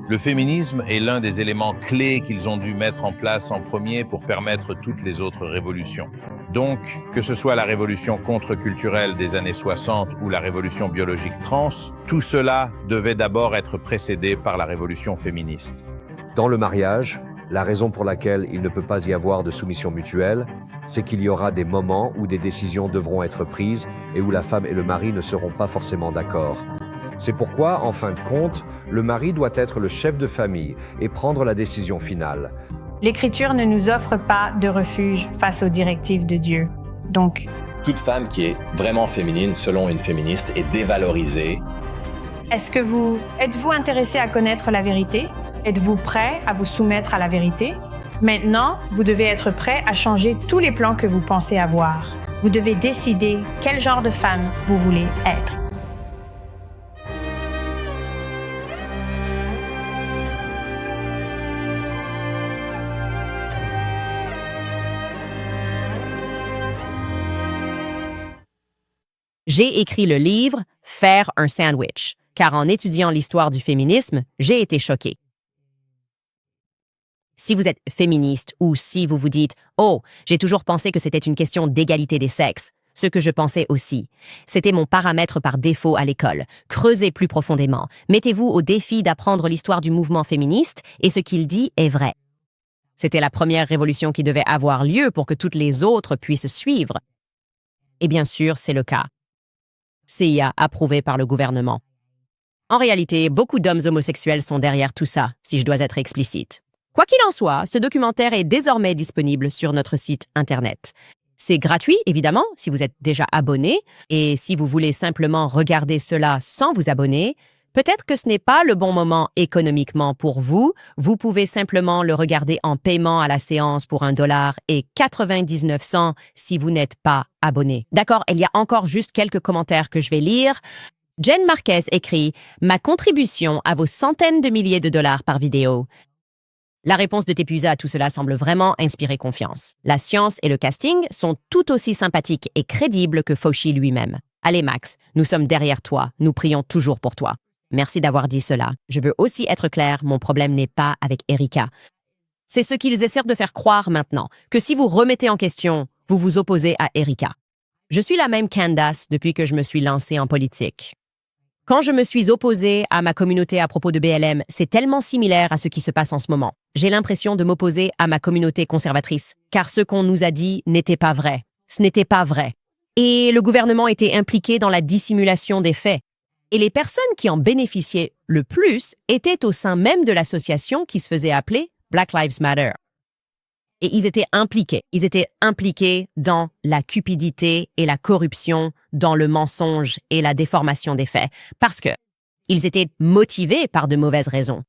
Le féminisme est l'un des éléments clés qu'ils ont dû mettre en place en premier pour permettre toutes les autres révolutions. Donc, que ce soit la révolution contre-culturelle des années 60 ou la révolution biologique trans, tout cela devait d'abord être précédé par la révolution féministe. Dans le mariage, la raison pour laquelle il ne peut pas y avoir de soumission mutuelle, c'est qu'il y aura des moments où des décisions devront être prises et où la femme et le mari ne seront pas forcément d'accord. C'est pourquoi, en fin de compte, le mari doit être le chef de famille et prendre la décision finale. L'Écriture ne nous offre pas de refuge face aux directives de Dieu. Donc, toute femme qui est vraiment féminine, selon une féministe, est dévalorisée. Êtes-vous intéressé à connaître la vérité? Êtes-vous prêt à vous soumettre à la vérité? Maintenant, vous devez être prêt à changer tous les plans que vous pensez avoir. Vous devez décider quel genre de femme vous voulez être. J'ai écrit le livre « Faire un sandwich », car en étudiant l'histoire du féminisme, j'ai été choquée. Si vous êtes féministe ou si vous vous dites « Oh, j'ai toujours pensé que c'était une question d'égalité des sexes », ce que je pensais aussi. C'était mon paramètre par défaut à l'école. Creusez plus profondément. Mettez-vous au défi d'apprendre l'histoire du mouvement féministe et ce qu'il dit est vrai. C'était la première révolution qui devait avoir lieu pour que toutes les autres puissent suivre. Et bien sûr, c'est le cas. CIA approuvé par le gouvernement. En réalité, beaucoup d'hommes homosexuels sont derrière tout ça, si je dois être explicite. Quoi qu'il en soit, ce documentaire est désormais disponible sur notre site Internet. C'est gratuit, évidemment, si vous êtes déjà abonné, et si vous voulez simplement regarder cela sans vous abonner, peut-être que ce n'est pas le bon moment économiquement pour vous. Vous pouvez simplement le regarder en paiement à la séance pour $1 et 99 cents si vous n'êtes pas abonné. D'accord, il y a encore juste quelques commentaires que je vais lire. Jen Marquez écrit « Ma contribution à vos centaines de milliers de dollars par vidéo ». La réponse de Tepusa à tout cela semble vraiment inspirer confiance. La science et le casting sont tout aussi sympathiques et crédibles que Fauci lui-même. Allez Max, nous sommes derrière toi, nous prions toujours pour toi. Merci d'avoir dit cela. Je veux aussi être clair, mon problème n'est pas avec Erika. C'est ce qu'ils essaient de faire croire maintenant, que si vous remettez en question, vous vous opposez à Erika. Je suis la même Candace depuis que je me suis lancée en politique. Quand je me suis opposée à ma communauté à propos de BLM, c'est tellement similaire à ce qui se passe en ce moment. J'ai l'impression de m'opposer à ma communauté conservatrice, car ce qu'on nous a dit n'était pas vrai. Ce n'était pas vrai. Et le gouvernement était impliqué dans la dissimulation des faits. Et les personnes qui en bénéficiaient le plus étaient au sein même de l'association qui se faisait appeler Black Lives Matter. Et ils étaient impliqués dans la cupidité et la corruption, dans le mensonge et la déformation des faits, parce que ils étaient motivés par de mauvaises raisons.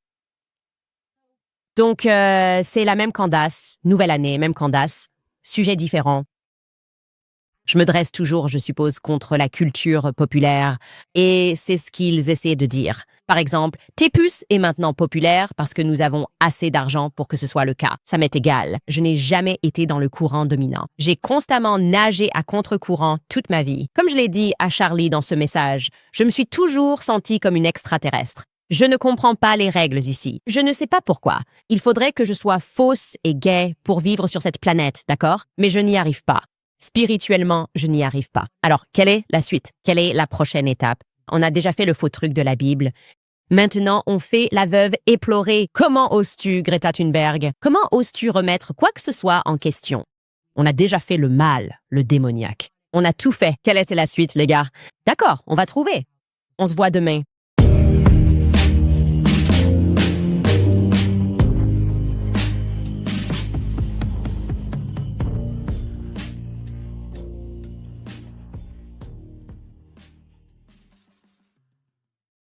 Donc, c'est la même Candace, nouvelle année, même Candace, sujet différent. Je me dresse toujours, je suppose, contre la culture populaire, et c'est ce qu'ils essaient de dire. Par exemple, Tépus est maintenant populaire parce que nous avons assez d'argent pour que ce soit le cas. Ça m'est égal. Je n'ai jamais été dans le courant dominant. J'ai constamment nagé à contre-courant toute ma vie. Comme je l'ai dit à Charlie dans ce message, je me suis toujours sentie comme une extraterrestre. Je ne comprends pas les règles ici. Je ne sais pas pourquoi. Il faudrait que je sois fausse et gaie pour vivre sur cette planète, d'accord? Mais je n'y arrive pas. Spirituellement, je n'y arrive pas. Alors, quelle est la suite? Quelle est la prochaine étape? On a déjà fait le faux truc de la Bible. Maintenant, on fait la veuve éplorée. Comment oses-tu, Greta Thunberg? Comment oses-tu remettre quoi que ce soit en question? On a déjà fait le mal, le démoniaque. On a tout fait. Quelle est la suite, les gars? D'accord, on va trouver. On se voit demain.